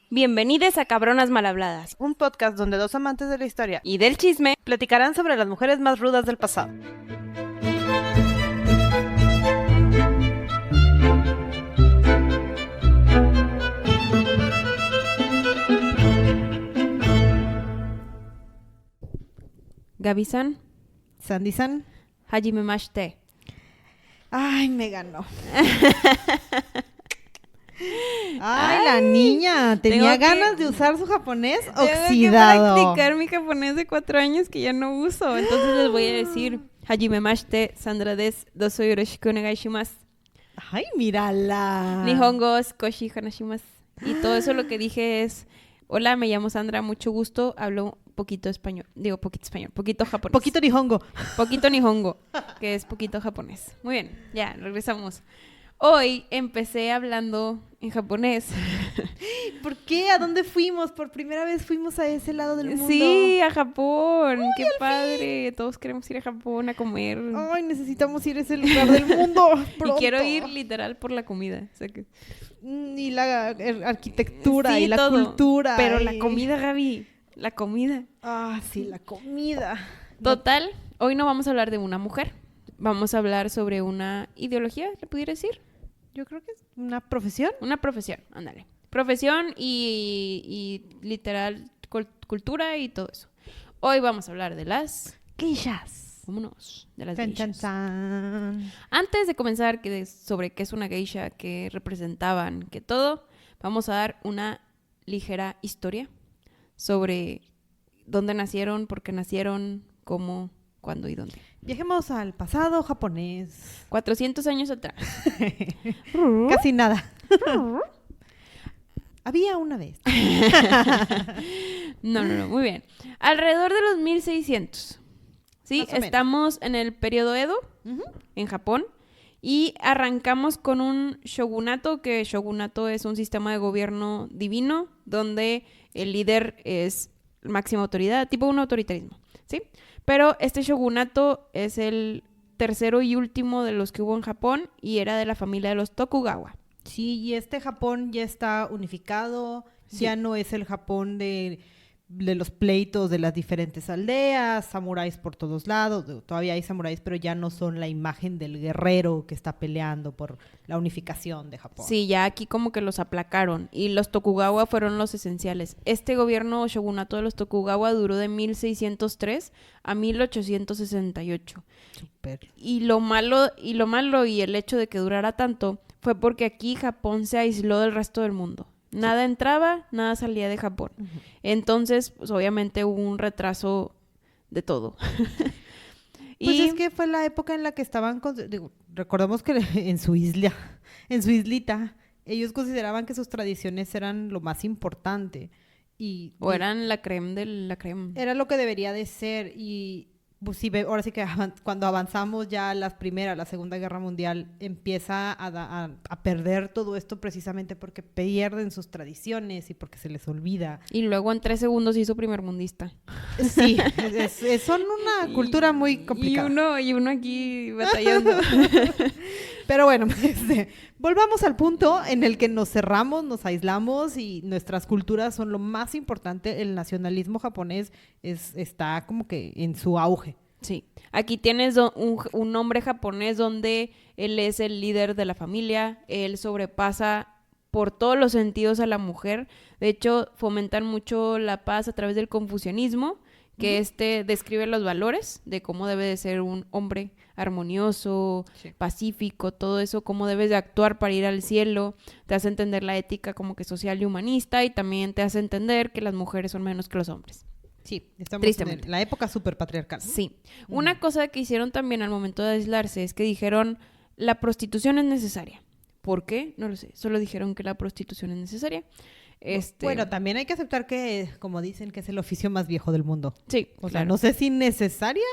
Bienvenidos a Cabronas Mal Habladas, un podcast donde dos amantes de la historia y del chisme platicarán sobre las mujeres más rudas del pasado. Gabi-san, Sandy-san. Hajime Mashite. Ay, me ganó. Ay, la niña. Tenía ganas de usar su japonés oxidado. Tengo que practicar mi japonés de 4 años que ya no uso. Entonces les voy a decir: Hajime Mashite, Sandra des, doso yoroshiku onegai shimasu. Ay, mírala. Nihongo koshi hanashimasu. Y todo eso lo que dije es: hola, me llamo Sandra, mucho gusto, hablo poquito español. Digo, poquito japonés. Poquito nihongo. Poquito nihongo, que es poquito japonés. Muy bien, ya, regresamos. Hoy empecé hablando en japonés. ¿Por qué? ¿A dónde fuimos? Por primera vez fuimos a ese lado del mundo. Sí, a Japón. Qué padre. Todos queremos ir a Japón a comer. Ay, necesitamos ir a ese lugar del mundo pronto. Y quiero ir literal por la comida. O sea que... Y la arquitectura sí, y la todo. cultura. Pero la comida, Gaby. La comida. Ah, sí, la comida. Total, hoy no vamos a hablar de una mujer. Vamos a hablar sobre una ideología, ¿le pudiera decir? Yo creo que es una profesión. Una profesión, ándale. Profesión y literal cultura y todo eso. Hoy vamos a hablar de las geishas. Vámonos, de las Chan, chan, geishas. chan. Antes de comenzar sobre qué es una geisha, qué representaban, qué todo, vamos a dar una ligera historia sobre dónde nacieron, por qué nacieron, cómo, cuándo y dónde. Viajemos al pasado japonés. 400 años atrás. Casi nada. Había una vez. No, muy bien. Alrededor de los 1600. Sí, estamos en el periodo Edo, en Japón, y arrancamos con un shogunato, que shogunato es un sistema de gobierno divino, donde el líder es máxima autoridad, tipo un autoritarismo, ¿sí? Pero este shogunato es el tercero y último de los que hubo en Japón y era de la familia de los Tokugawa. Sí, y este Japón ya está unificado, sí. Ya no es el Japón de los pleitos de las diferentes aldeas, samuráis por todos lados, todavía hay samuráis, pero ya no son la imagen del guerrero que está peleando por la unificación de Japón. Sí, ya aquí como que los aplacaron y los Tokugawa fueron los esenciales. Este gobierno shogunato de los Tokugawa duró de 1603 a 1868. Súper. Y lo malo y el hecho de que durara tanto fue porque aquí Japón se aisló del resto del mundo. Nada entraba, nada salía de Japón. Uh-huh. Entonces, pues obviamente hubo un retraso de todo. Pues es que fue la época en la que estaban, recordemos que en su islita, ellos consideraban que sus tradiciones eran lo más importante. O eran la creme de la creme. Era lo que debería de ser y... Pues sí, ahora sí que cuando avanzamos ya la Segunda Guerra Mundial, empieza a perder todo esto precisamente porque pierden sus tradiciones y porque se les olvida. Y luego en 3 segundos hizo primermundista. Sí, son una cultura muy complicada. Y uno aquí batallando. Pero bueno, volvamos al punto en el que nos cerramos, nos aislamos y nuestras culturas son lo más importante. El nacionalismo japonés está como que en su auge. Sí, aquí tienes un hombre japonés donde él es el líder de la familia, él sobrepasa por todos los sentidos a la mujer. De hecho, fomentan mucho la paz a través del confucianismo, que describe los valores de cómo debe de ser un hombre armonioso, sí, pacífico, todo eso, cómo debes de actuar para ir al cielo. Te hace entender la ética como que social y humanista y también te hace entender que las mujeres son menos que los hombres. Sí, estamos en la época súper patriarcal. Sí. Una cosa que hicieron también al momento de aislarse es que dijeron, la prostitución es necesaria. ¿Por qué? No lo sé. Solo dijeron que la prostitución es necesaria. Bueno, también hay que aceptar que, como dicen, que es el oficio más viejo del mundo. Sí, o sea, no sé si necesaria,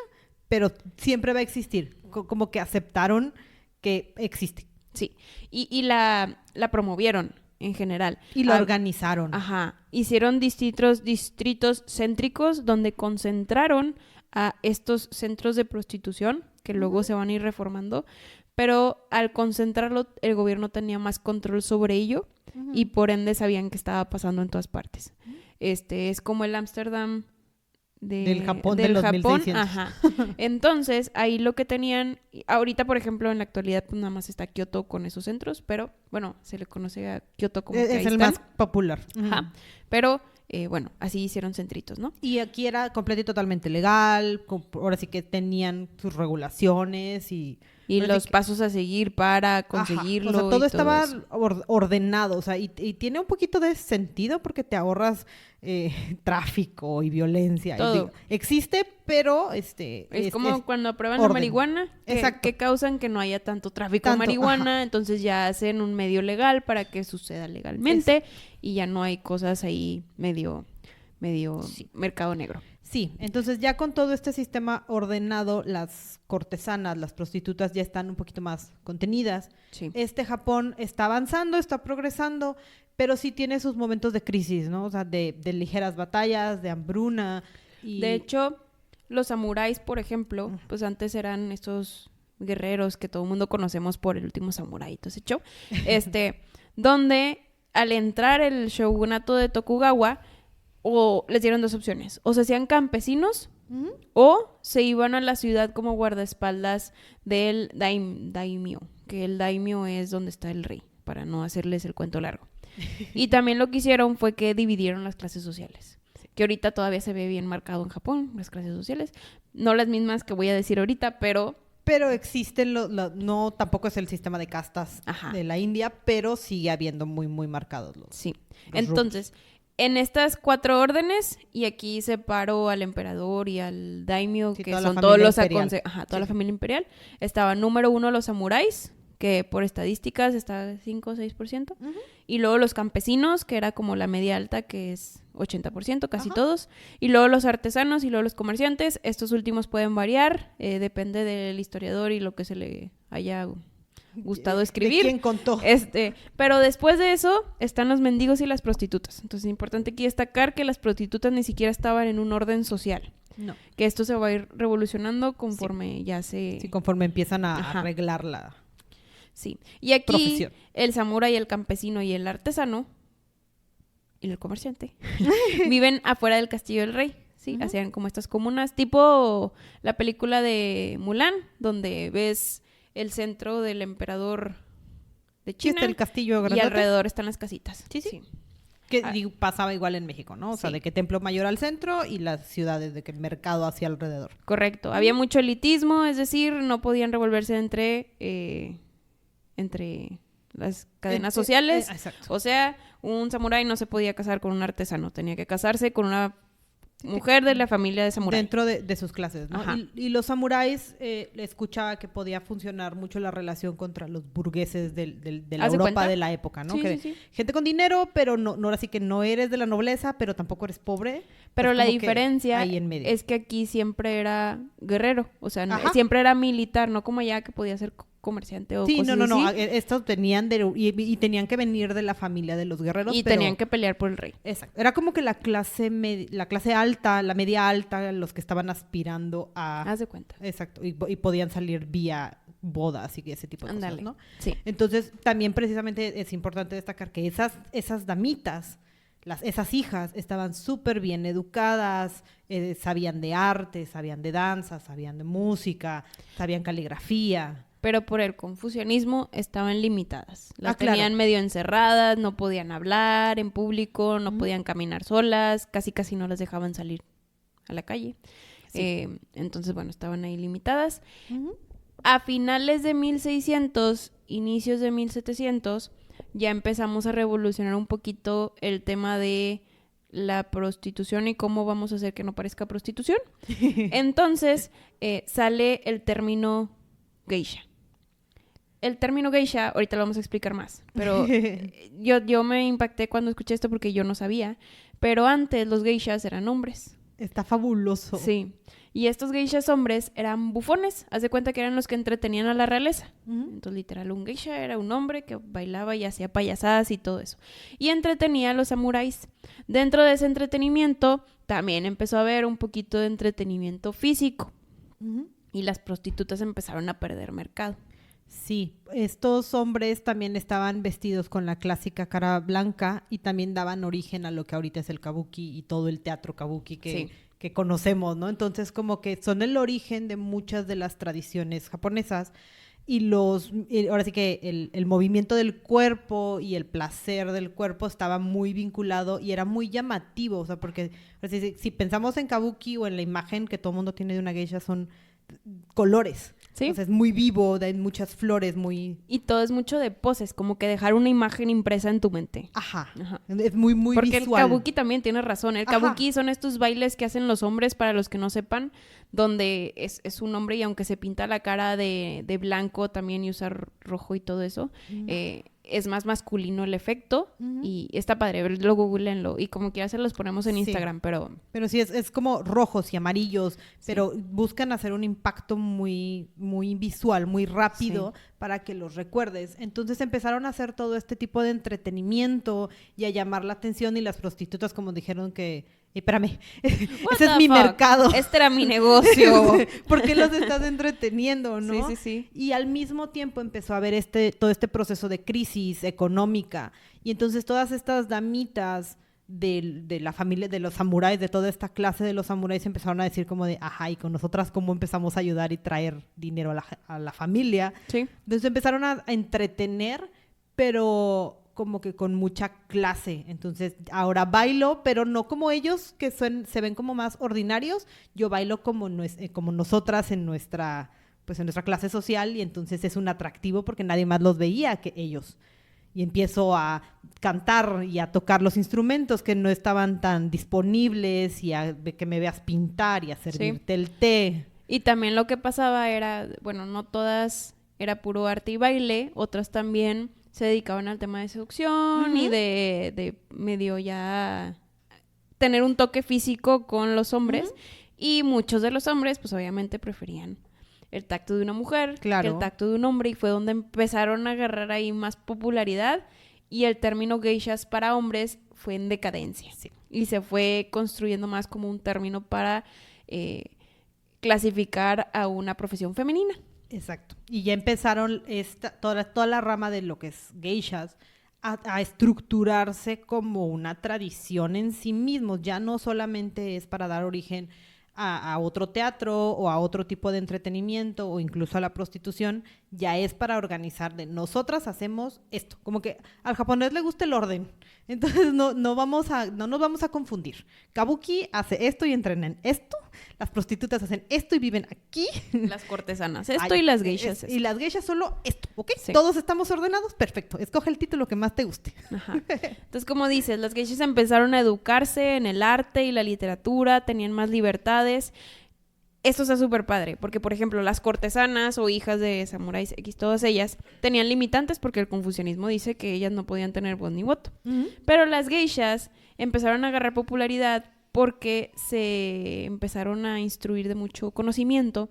pero siempre va a existir. Como que aceptaron que existe. Sí, y la promovieron en general. Y la organizaron. Ajá. Hicieron distritos céntricos donde concentraron a estos centros de prostitución, que luego se van a ir reformando, pero al concentrarlo, el gobierno tenía más control sobre ello. y por ende sabían que estaba pasando en todas partes. Es como el Ámsterdam del Japón de los 1600. Ajá. Entonces, ahí lo que tenían, ahorita por ejemplo en la actualidad pues nada más está Kioto con esos centros, pero bueno, se le conoce a Kioto como que ahí es el están. más popular. Ajá. Pero bueno, así hicieron centritos, ¿no? Y aquí era completo y totalmente legal, ahora sí que tenían sus regulaciones y los pasos a seguir para conseguirlo. Ajá. O sea, todo estaba eso. ordenado, o sea, y tiene un poquito de sentido porque te ahorras tráfico y violencia. Todo. Y digo, existe, pero es como cuando aprueban la marihuana, que causan que no haya tanto tráfico de marihuana, entonces ya hacen un medio legal para que suceda legalmente y ya no hay cosas ahí medio mercado negro. Sí, entonces ya con todo este sistema ordenado, las cortesanas, las prostitutas ya están un poquito más contenidas. Sí. Japón está avanzando, está progresando, pero sí tiene sus momentos de crisis, ¿no? O sea, de ligeras batallas, de hambruna. De hecho, los samuráis, por ejemplo, pues antes eran estos guerreros que todo el mundo conocemos por el último samurái, todo ese show, donde al entrar el shogunato de Tokugawa, o les dieron dos opciones, o se hacían campesinos o se iban a la ciudad como guardaespaldas del daimyo, que el daimyo es donde está el rey, para no hacerles el cuento largo. Y también lo que hicieron fue que dividieron las clases sociales, que ahorita todavía se ve bien marcado en Japón, las clases sociales, no las mismas que voy a decir ahorita, pero existen, no, tampoco es el sistema de castas de la India, pero sigue habiendo muy, muy marcados los entonces, en estas 4 órdenes, y aquí separo al emperador y al daimyo, que son todos los toda la familia imperial, estaba número 1 los samuráis, que por estadísticas está 5 o 6%, y luego los campesinos, que era como la media alta, que es 80%, casi todos, y luego los artesanos y luego los comerciantes. Estos últimos pueden variar, depende del historiador y lo que se le haya gustado escribir. ¿De quién contó? Pero después de eso están los mendigos y las prostitutas. Entonces es importante aquí destacar que las prostitutas ni siquiera estaban en un orden social. No. Que esto se va a ir revolucionando conforme ya se... Sí, conforme empiezan a arreglar la y aquí profesión. El samurái, el campesino y el artesano y el comerciante viven afuera del castillo del rey. Sí, hacían como estas comunas, tipo la película de Mulan, donde ves el centro del emperador de China. Está el castillo grandote. Y alrededor están las casitas. Sí. Que pasaba igual en México, ¿no? O sea, de que Templo Mayor al centro y las ciudades de que mercado hacia alrededor. Correcto. Había mucho elitismo, es decir, no podían revolverse entre las cadenas sociales. Exacto. O sea, un samurái no se podía casar con un artesano, tenía que casarse con una mujer de la familia de samurái. Dentro de sus clases, ¿no? Y los samuráis, escuchaba que podía funcionar mucho la relación contra los burgueses de la Europa de la época, ¿no? Gente con dinero, pero no ahora sí que no eres de la nobleza, pero tampoco eres pobre. Pero la diferencia es que aquí siempre era guerrero, o sea, siempre era militar, no como allá que podía ser comerciante o cosas así. No. Estos tenían y tenían que venir de la familia de los guerreros. Y tenían que pelear por el rey. Exacto. Era como que la clase alta, la media alta, los que estaban aspirando a... Haz de cuenta. Exacto. Y podían salir vía bodas y ese tipo de cosas, ¿no? Sí. Entonces, también precisamente es importante destacar que esas damitas, esas hijas, estaban súper bien educadas, sabían de arte, sabían de danza, sabían de música, sabían caligrafía. Pero por el confucianismo estaban limitadas. Las tenían medio encerradas, no podían hablar en público, no podían caminar solas, casi no las dejaban salir a la calle. Sí. Entonces, bueno, estaban ahí limitadas. A finales de 1600, inicios de 1700, ya empezamos a revolucionar un poquito el tema de la prostitución y cómo vamos a hacer que no parezca prostitución. Entonces, sale el término geisha. El término geisha, ahorita lo vamos a explicar más, pero yo me impacté cuando escuché esto porque yo no sabía, pero antes los geishas eran hombres. Está fabuloso. Sí, y estos geishas hombres eran bufones, haz de cuenta que eran los que entretenían a la realeza. Entonces, literal, un geisha era un hombre que bailaba y hacía payasadas y todo eso. Y entretenía a los samuráis. Dentro de ese entretenimiento, también empezó a haber un poquito de entretenimiento físico. Y las prostitutas empezaron a perder mercado. Sí, estos hombres también estaban vestidos con la clásica cara blanca y también daban origen a lo que ahorita es el kabuki y todo el teatro kabuki Sí. que conocemos, ¿no? Entonces como que son el origen de muchas de las tradiciones japonesas y ahora sí que el movimiento del cuerpo y el placer del cuerpo estaba muy vinculado y era muy llamativo, o sea, porque ahora sí, si pensamos en kabuki o en la imagen que todo el mundo tiene de una geisha son colores. Sí. O sea, es muy vivo, hay muchas flores, muy... Y todo es mucho de poses, como que dejar una imagen impresa en tu mente. Ajá. Ajá. Es muy, muy Porque visual. el kabuki también tiene razón. El Ajá. kabuki son estos bailes que hacen los hombres, para los que no sepan, donde es un hombre y aunque se pinta la cara de blanco también y usa rojo y todo eso, es más masculino el efecto y está padre, lo googleenlo y como quiera se los ponemos en Sí. Instagram, pero sí, es como rojos y amarillos, pero buscan hacer un impacto muy, muy visual, muy rápido para que los recuerdes. Entonces empezaron a hacer todo este tipo de entretenimiento y a llamar la atención y las prostitutas como dijeron que... espérame, ese es mi mercado. Este era mi negocio. ¿Por qué los estás entreteniendo, no? Sí. Y al mismo tiempo empezó a haber todo este proceso de crisis económica. Y entonces todas estas damitas de la familia, de los samuráis, de toda esta clase de los samuráis empezaron a decir como de, ajá, y con nosotras cómo empezamos a ayudar y traer dinero a la familia. Sí. Entonces empezaron a entretener, pero como que con mucha clase. Entonces, ahora bailo, pero no como ellos, que se ven como más ordinarios. Yo bailo como nosotras en nuestra clase social, y entonces es un atractivo porque nadie más los veía que ellos. Y empiezo a cantar y a tocar los instrumentos que no estaban tan disponibles y a que me veas pintar y a servirte el té. Y también lo que pasaba era, bueno, no todas era puro arte y baile, otras también se dedicaban al tema de seducción y de medio ya tener un toque físico con los hombres. Y muchos de los hombres, pues obviamente preferían el tacto de una mujer que el tacto de un hombre, y fue donde empezaron a agarrar ahí más popularidad y el término geishas para hombres fue en decadencia. Sí. Y se fue construyendo más como un término para clasificar a una profesión femenina. Exacto. Y ya empezaron toda la rama de lo que es geishas a estructurarse como una tradición en sí mismos. Ya no solamente es para dar origen a otro teatro o a otro tipo de entretenimiento o incluso a la prostitución, ya es para organizar de nosotras hacemos esto. Como que al japonés le gusta el orden. Entonces no nos vamos a confundir. Kabuki hace esto y entrena en esto. Las prostitutas hacen esto y viven aquí. Las cortesanas esto y las geishas esto. Y las geishas solo esto, ¿ok? Sí. Todos estamos ordenados, perfecto. Escoge el título que más te guste. Ajá. Entonces, como dices, las geishas empezaron a educarse en el arte y la literatura, tenían más libertades. Esto está súper padre, porque, por ejemplo, las cortesanas o hijas de samuráis X, todas ellas, tenían limitantes porque el confucianismo dice que ellas no podían tener voz ni voto. Pero las geishas empezaron a agarrar popularidad porque se empezaron a instruir de mucho conocimiento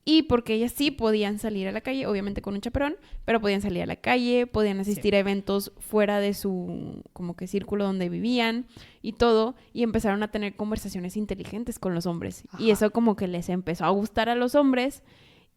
y porque ellas sí podían salir a la calle, obviamente con un chaperón, pero podían salir a la calle, podían asistir a eventos fuera de su como que círculo donde vivían y todo, y empezaron a tener conversaciones inteligentes con los hombres. Ajá. Y eso como que les empezó a gustar a los hombres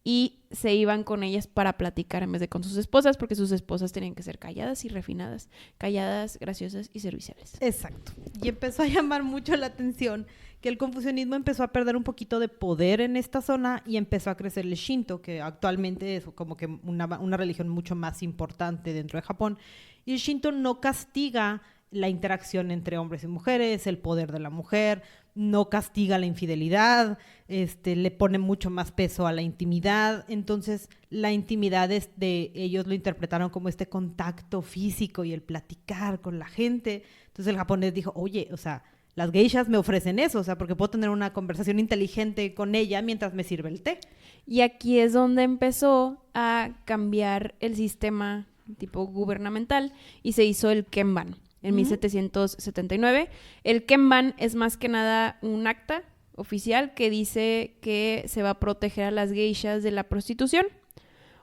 y se iban con ellas para platicar en vez de con sus esposas, porque sus esposas tenían que ser calladas y refinadas, calladas, graciosas y serviciales. Exacto. Y empezó a llamar mucho la atención que el confucianismo empezó a perder un poquito de poder en esta zona y empezó a crecer el Shinto, que actualmente es como que una religión mucho más importante dentro de Japón. Y el Shinto no castiga la interacción entre hombres y mujeres, el poder de la mujer, no castiga la infidelidad, le pone mucho más peso a la intimidad. Entonces, la intimidad ellos lo interpretaron como este contacto físico y el platicar con la gente. Entonces, el japonés dijo, oye, o sea, las geishas me ofrecen eso, o sea, porque puedo tener una conversación inteligente con ella mientras me sirve el té. Y aquí es donde empezó a cambiar el sistema tipo gubernamental y se hizo el Kenban. En 1779. El Kenban es más que nada un acta oficial que dice que se va a proteger a las geishas de la prostitución.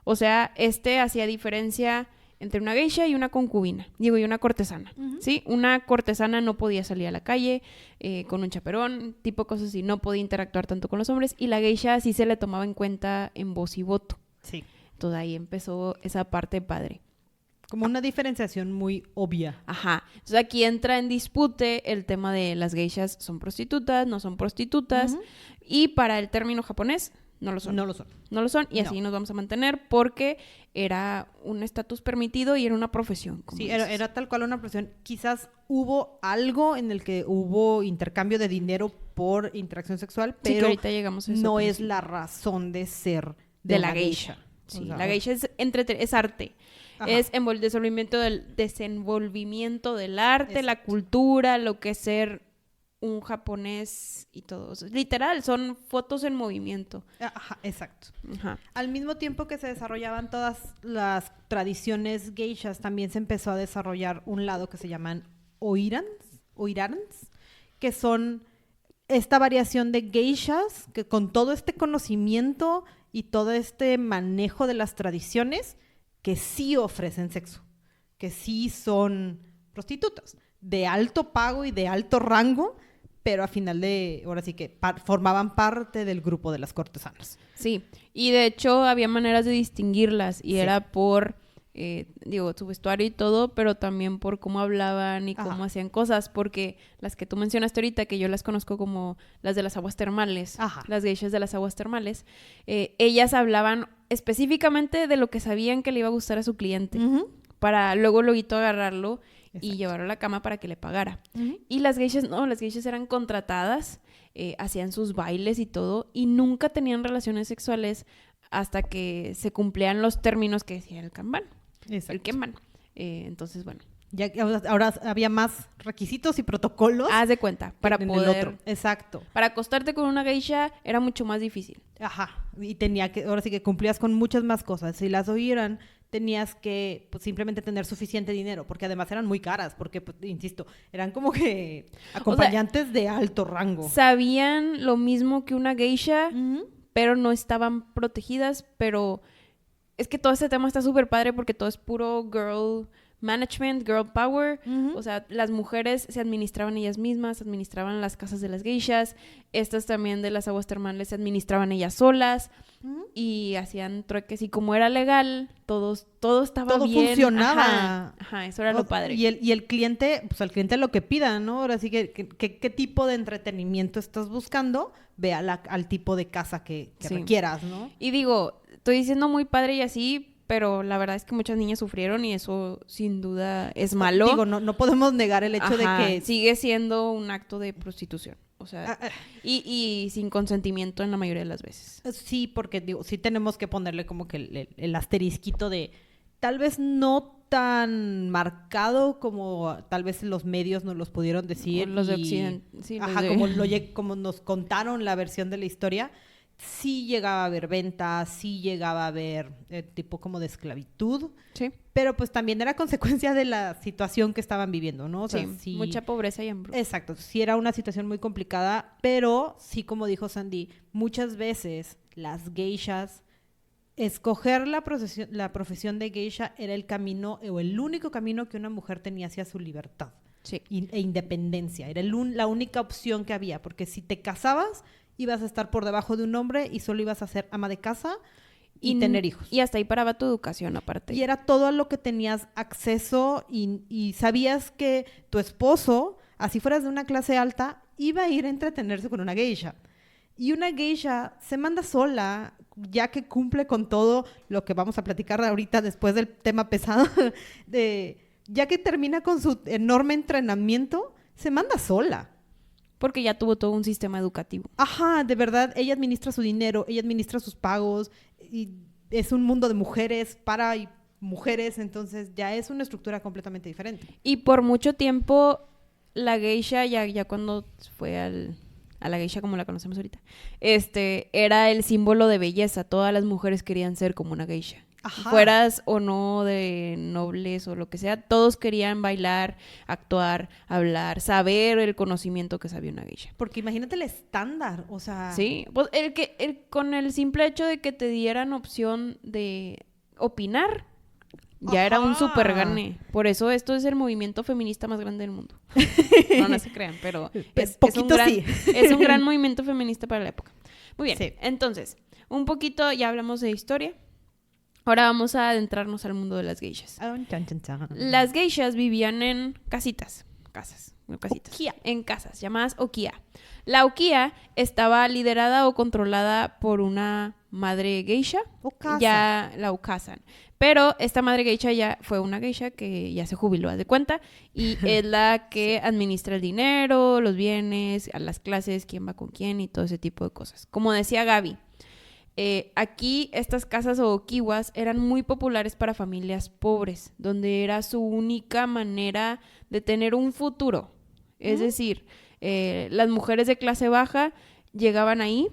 O sea, hacía diferencia entre una geisha y una concubina, y una cortesana, ¿sí? Una cortesana no podía salir a la calle con un chaperón, tipo cosas así, no podía interactuar tanto con los hombres, y la geisha sí se le tomaba en cuenta en voz y voto. Sí. listo, de ahí empezó esa parte padre. Como una diferenciación muy obvia. Ajá. Entonces aquí entra en dispute el tema de las geishas son prostitutas, no son prostitutas. Y para el término japonés, no lo son. No lo son. No lo son y así nos vamos a mantener porque era un estatus permitido y era una profesión. Sí, era tal cual una profesión. Quizás hubo algo en el que hubo intercambio de dinero por interacción sexual, pero que ahorita llegamos a eso, no pero es sí. la razón de ser de la geisha. Sí, o sea, la geisha es arte. Ajá. Es el desenvolvimiento del arte, exacto, la cultura, lo que es ser un japonés y todo. O sea, literal, son fotos en movimiento. Ajá, exacto. Ajá. Al mismo tiempo que se desarrollaban todas las tradiciones geishas, también se empezó a desarrollar un lado que se llaman oirans, que son esta variación de geishas que con todo este conocimiento y todo este manejo de las tradiciones que sí ofrecen sexo, que sí son prostitutas de alto pago y de alto rango, pero a final ahora sí que formaban parte del grupo de las cortesanas. Sí, y de hecho había maneras de distinguirlas y sí, era por, su vestuario y todo, pero también por cómo hablaban y cómo hacían cosas, porque las que tú mencionaste ahorita, que yo las conozco como las de las aguas termales, las geishas de las aguas termales, ellas hablaban específicamente de lo que sabían que le iba a gustar a su cliente, para luego agarrarlo y llevarlo a la cama para que le pagara. Y las geishas no, las geishas eran contratadas, hacían sus bailes y todo, y nunca tenían relaciones sexuales hasta que se cumplían los términos que decía el kanban. Exacto. El kenban. Entonces, bueno. Ya ahora había más requisitos y protocolos. Haz de cuenta, para poder... el otro. Exacto. Para acostarte con una geisha era mucho más difícil. Ajá. Y ahora sí que cumplías con muchas más cosas. Si las oyeran, tenías que pues, simplemente tener suficiente dinero, porque además eran muy caras, porque, pues, insisto, eran como que acompañantes de alto rango. Sabían lo mismo que una geisha, pero no estaban protegidas, pero es que todo este tema está súper padre porque todo es puro girl management, girl power. O sea, las mujeres se administraban ellas mismas, administraban las casas de las geishas, estas también de las aguas termales se administraban ellas solas y hacían trueques, y como era legal, todo estaba bien. Todo funcionaba. Ajá, eso era lo padre. Y el cliente, pues al cliente lo que pida, ¿no? Ahora sí que qué tipo de entretenimiento estás buscando, ve al tipo de casa que requieras, ¿no? Y digo, estoy diciendo muy padre y así, pero la verdad es que muchas niñas sufrieron y eso sin duda es malo. Digo, no podemos negar el hecho de que... sigue siendo un acto de prostitución. O sea, y sin consentimiento en la mayoría de las veces. Sí, porque digo, sí tenemos que ponerle como que el asterisquito de tal vez no tan marcado como tal vez los medios nos los pudieron decir. O los de Occidente. Sí, como nos contaron la versión de la historia. Sí llegaba a haber ventas, sí llegaba a haber tipo como de esclavitud, sí, pero pues también era consecuencia de la situación que estaban viviendo, ¿no? O sea, sí, mucha pobreza y hambruna. Exacto, sí era una situación muy complicada, pero sí, como dijo Sandy, muchas veces las geishas, escoger la profesión de geisha era el camino o el único camino que una mujer tenía hacia su libertad e independencia, era la única opción que había, porque si te casabas ibas a estar por debajo de un hombre y solo ibas a ser ama de casa y tener hijos. Y hasta ahí paraba tu educación aparte. Y era todo a lo que tenías acceso y sabías que tu esposo, así fueras de una clase alta, iba a ir a entretenerse con una geisha. Y una geisha se manda sola, ya que cumple con todo lo que vamos a platicar ahorita después del tema pesado, ya que termina con su enorme entrenamiento, se manda sola. Porque ya tuvo todo un sistema educativo. Ajá, de verdad, ella administra su dinero, ella administra sus pagos, y es un mundo de mujeres para mujeres, entonces ya es una estructura completamente diferente. Y por mucho tiempo, la geisha, ya cuando fue a la geisha como la conocemos ahorita, era el símbolo de belleza. Todas las mujeres querían ser como una geisha. Ajá. Fueras o no de nobles o lo que sea, todos querían bailar, actuar, hablar, saber el conocimiento que sabía una geisha. Porque imagínate el estándar, o sea... Sí, pues con el simple hecho de que te dieran opción de opinar, ya era un súper gane. Por eso esto es el movimiento feminista más grande del mundo. No se crean, pero es un gran movimiento feminista para la época. Muy bien, entonces, un poquito ya hablamos de historia. Ahora vamos a adentrarnos al mundo de las geishas. Las geishas vivían en casas, no casitas, Okiya. en casas llamadas okiya. La okiya estaba liderada o controlada por una madre geisha, Okasa. ya la okasan. Pero esta madre geisha ya fue una geisha que ya se jubiló, haz de cuenta, y es la que administra el dinero, los bienes, a las clases, quién va con quién y todo ese tipo de cosas. Como decía Gaby, aquí estas casas o okiwas eran muy populares para familias pobres, donde era su única manera de tener un futuro. Es decir, las mujeres de clase baja llegaban ahí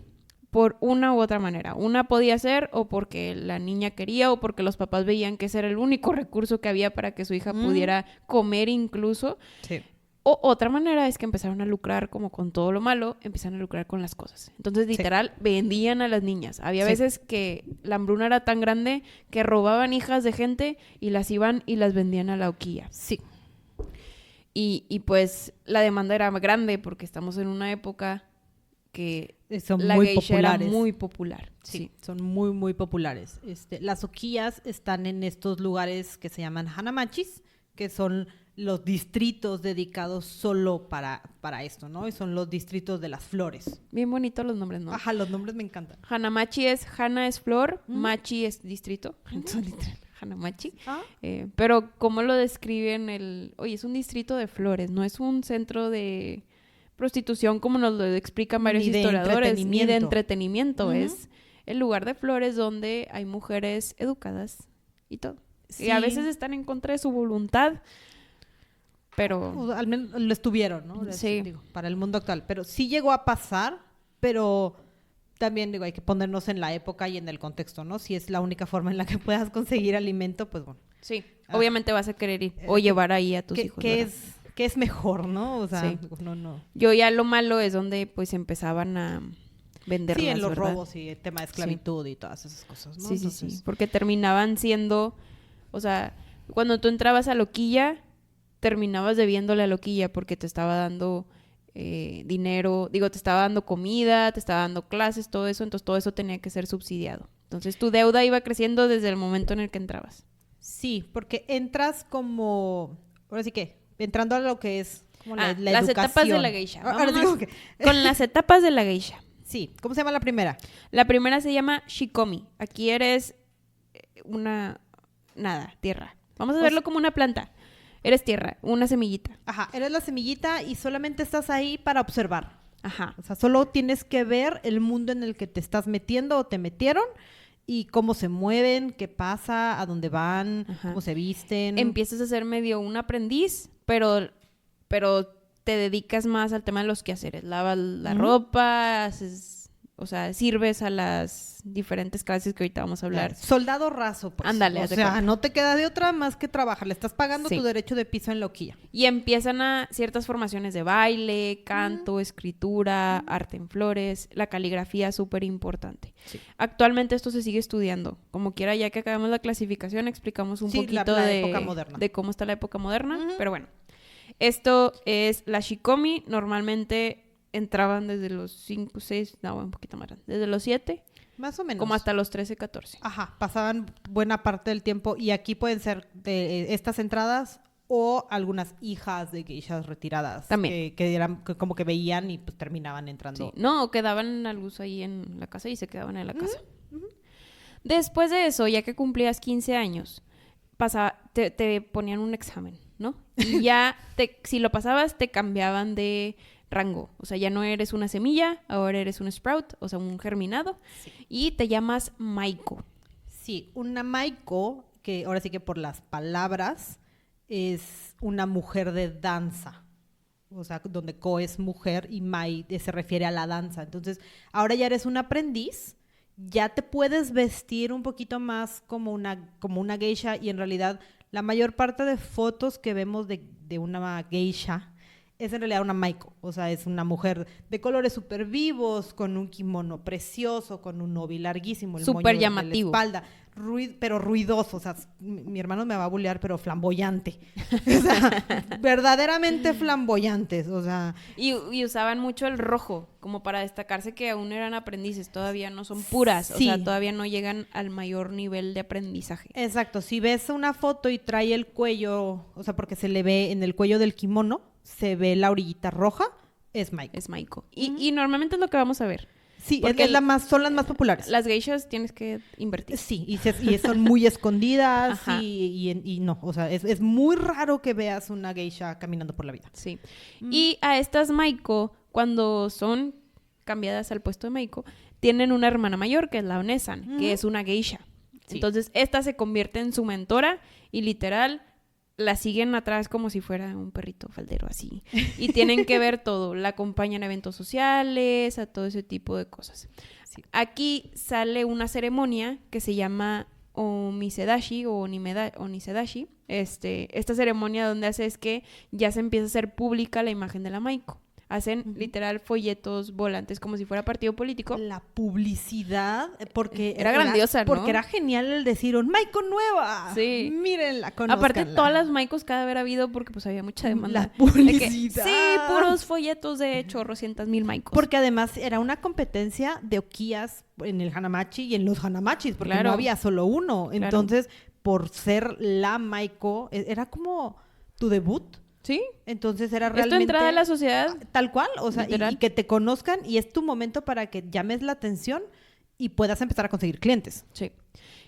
por una u otra manera. Una podía ser o porque la niña quería o porque los papás veían que ese era el único recurso que había para que su hija pudiera comer incluso. Sí. O otra manera es que empezaron a lucrar como con todo lo malo, empezaron a lucrar con las cosas. Entonces, literal, vendían a las niñas. Había veces que la hambruna era tan grande que robaban hijas de gente y las iban y las vendían a la okiya. Sí. Y pues la demanda era grande porque estamos en una época que Son la muy geisha populares. era muy popular. Sí, son muy, muy populares. Las okiyas están en estos lugares que se llaman hanamachis, que son los distritos dedicados solo para esto, ¿no? Y son los distritos de las flores. Bien bonitos los nombres, ¿no? Ajá, los nombres me encantan. Hanamachi Hana es flor, machi es distrito. Entonces, literal, Hanamachi. Ah. Pero, ¿cómo lo describen? Oye, es un distrito de flores, no es un centro de prostitución como nos lo explican varios Ni de historiadores, ni de entretenimiento. Ujú. Es el lugar de flores donde hay mujeres educadas y todo. Sí. Y a veces están en contra de su voluntad, pero... O al menos lo estuvieron, ¿no? Sí. Digo, para el mundo actual. Pero sí llegó a pasar, pero también, digo, hay que ponernos en la época y en el contexto, ¿no? Si es la única forma en la que puedas conseguir alimento, pues bueno. Sí, obviamente vas a querer ir o llevar ahí a tus hijos. ¿Qué ¿verdad? es mejor, no? O sea, Sí. no. Yo ya lo malo es donde pues empezaban a venderlas, Sí, en los ¿verdad? robos y el tema de esclavitud y todas esas cosas, ¿no? Sí, sí, Entonces, sí, porque terminaban siendo, o sea, cuando tú entrabas a Loquilla, terminabas debiéndole a Loquilla porque te estaba dando dinero, digo, te estaba dando comida, te estaba dando clases, todo eso, entonces todo eso tenía que ser subsidiado. Entonces tu deuda iba creciendo desde el momento en el que entrabas. sí, porque entras como, ahora sí que, entrando a lo que es como la las educación. etapas de la geisha. Ahora Vámonos digo que, con las etapas de la geisha. sí, ¿cómo se llama la primera? La primera se llama shikomi. Aquí eres tierra. Vamos a verlo como una planta. Eres tierra, una semillita. Ajá, eres la semillita y solamente estás ahí para observar. Ajá. O sea, solo tienes que ver el mundo en el que te estás metiendo o te metieron y cómo se mueven, qué pasa, a dónde van, Ajá. cómo se visten. Empiezas a ser medio un aprendiz, pero te dedicas más al tema de los quehaceres. Lavas la ropa, o sea, sirves a las diferentes clases que ahorita vamos a hablar. Soldado raso, pues. Ándale, O haz de sea, cuenta. no te queda de otra más que trabajar. Le estás pagando Sí. tu derecho de piso en la hoquilla. Y empiezan a ciertas formaciones de baile, canto, escritura, arte en flores, la caligrafía súper importante. Sí. Actualmente esto se sigue estudiando. Como quiera, ya que acabamos la clasificación, explicamos un Sí, poquito la de, época moderna. de cómo está la época moderna. Pero bueno, esto es la shikomi. Normalmente entraban desde los 5, 6, no, un poquito más grande, desde los 7, Más o menos. como hasta los 13, 14. Ajá, pasaban buena parte del tiempo y aquí pueden ser de estas entradas o algunas hijas de geishas retiradas. También. Que eran que como que veían y pues terminaban entrando. Sí. No, quedaban al uso ahí en la casa y se quedaban en la casa. Después de eso, ya que cumplías 15 años, te ponían un examen, ¿no? Y ya, si lo pasabas, te cambiaban de rango. O sea, ya no eres una semilla, ahora eres un sprout, o sea, un germinado. Sí. Y te llamas Maiko. Sí, una maiko, que ahora sí que por las palabras, es una mujer de danza. O sea, donde ko es mujer y mai se refiere a la danza. Entonces, ahora ya eres un aprendiz, ya te puedes vestir un poquito más como una geisha y en realidad la mayor parte de fotos que vemos de una geisha es en realidad una maiko, o sea, es una mujer de colores súper vivos, con un kimono precioso, con un obi larguísimo, el súper moño de llamativo, la espalda, pero ruidoso, o sea, mi hermano me va a bullear, pero flamboyante, o sea, verdaderamente flamboyantes, o sea. Y usaban mucho el rojo, como para destacarse que aún eran aprendices, todavía no son puras, Sí. o sea, todavía no llegan al mayor nivel de aprendizaje. Exacto, si ves una foto y trae el cuello, o sea, porque se le ve en el cuello del kimono, se ve la orillita roja, es maiko. Es maiko. Y normalmente es lo que vamos a ver. Sí, porque son las más populares. Las geishas tienes que invertir. Sí, y son muy escondidas Ajá. y no, o sea, es muy raro que veas una geisha caminando por la vida. Sí. Y a estas maiko, cuando son cambiadas al puesto de maiko, tienen una hermana mayor, que es la Onesan, que es una geisha. Sí. Entonces, esta se convierte en su mentora y literal la siguen atrás como si fuera un perrito faldero así. Y tienen que ver todo. La acompañan a eventos sociales, a todo ese tipo de cosas. Sí. Aquí sale una ceremonia que se llama Omisedashi o Onisedashi. Esta ceremonia donde hace es que ya se empieza a hacer pública la imagen de la maiko. Hacen literal folletos, volantes, como si fuera partido político. La publicidad, porque Era grandiosa, ¿no? Porque era genial el decir, un maiko nueva. Sí. Mírenla, conózcanla. Aparte, todas las maicos cada haber habido porque pues había mucha demanda. La publicidad. Sí, puros folletos de chorrocientas mil maicos. Porque además era una competencia de okiyas en el hanamachi y en los hanamachis, porque Claro. no había solo uno. Claro. Entonces, por ser la maiko, era como tu debut. ¿Sí? Entonces era ¿Es tu realmente entrada a la sociedad? tal cual, o sea, Literal. y que te conozcan y es tu momento para que llames la atención y puedas empezar a conseguir clientes. Sí.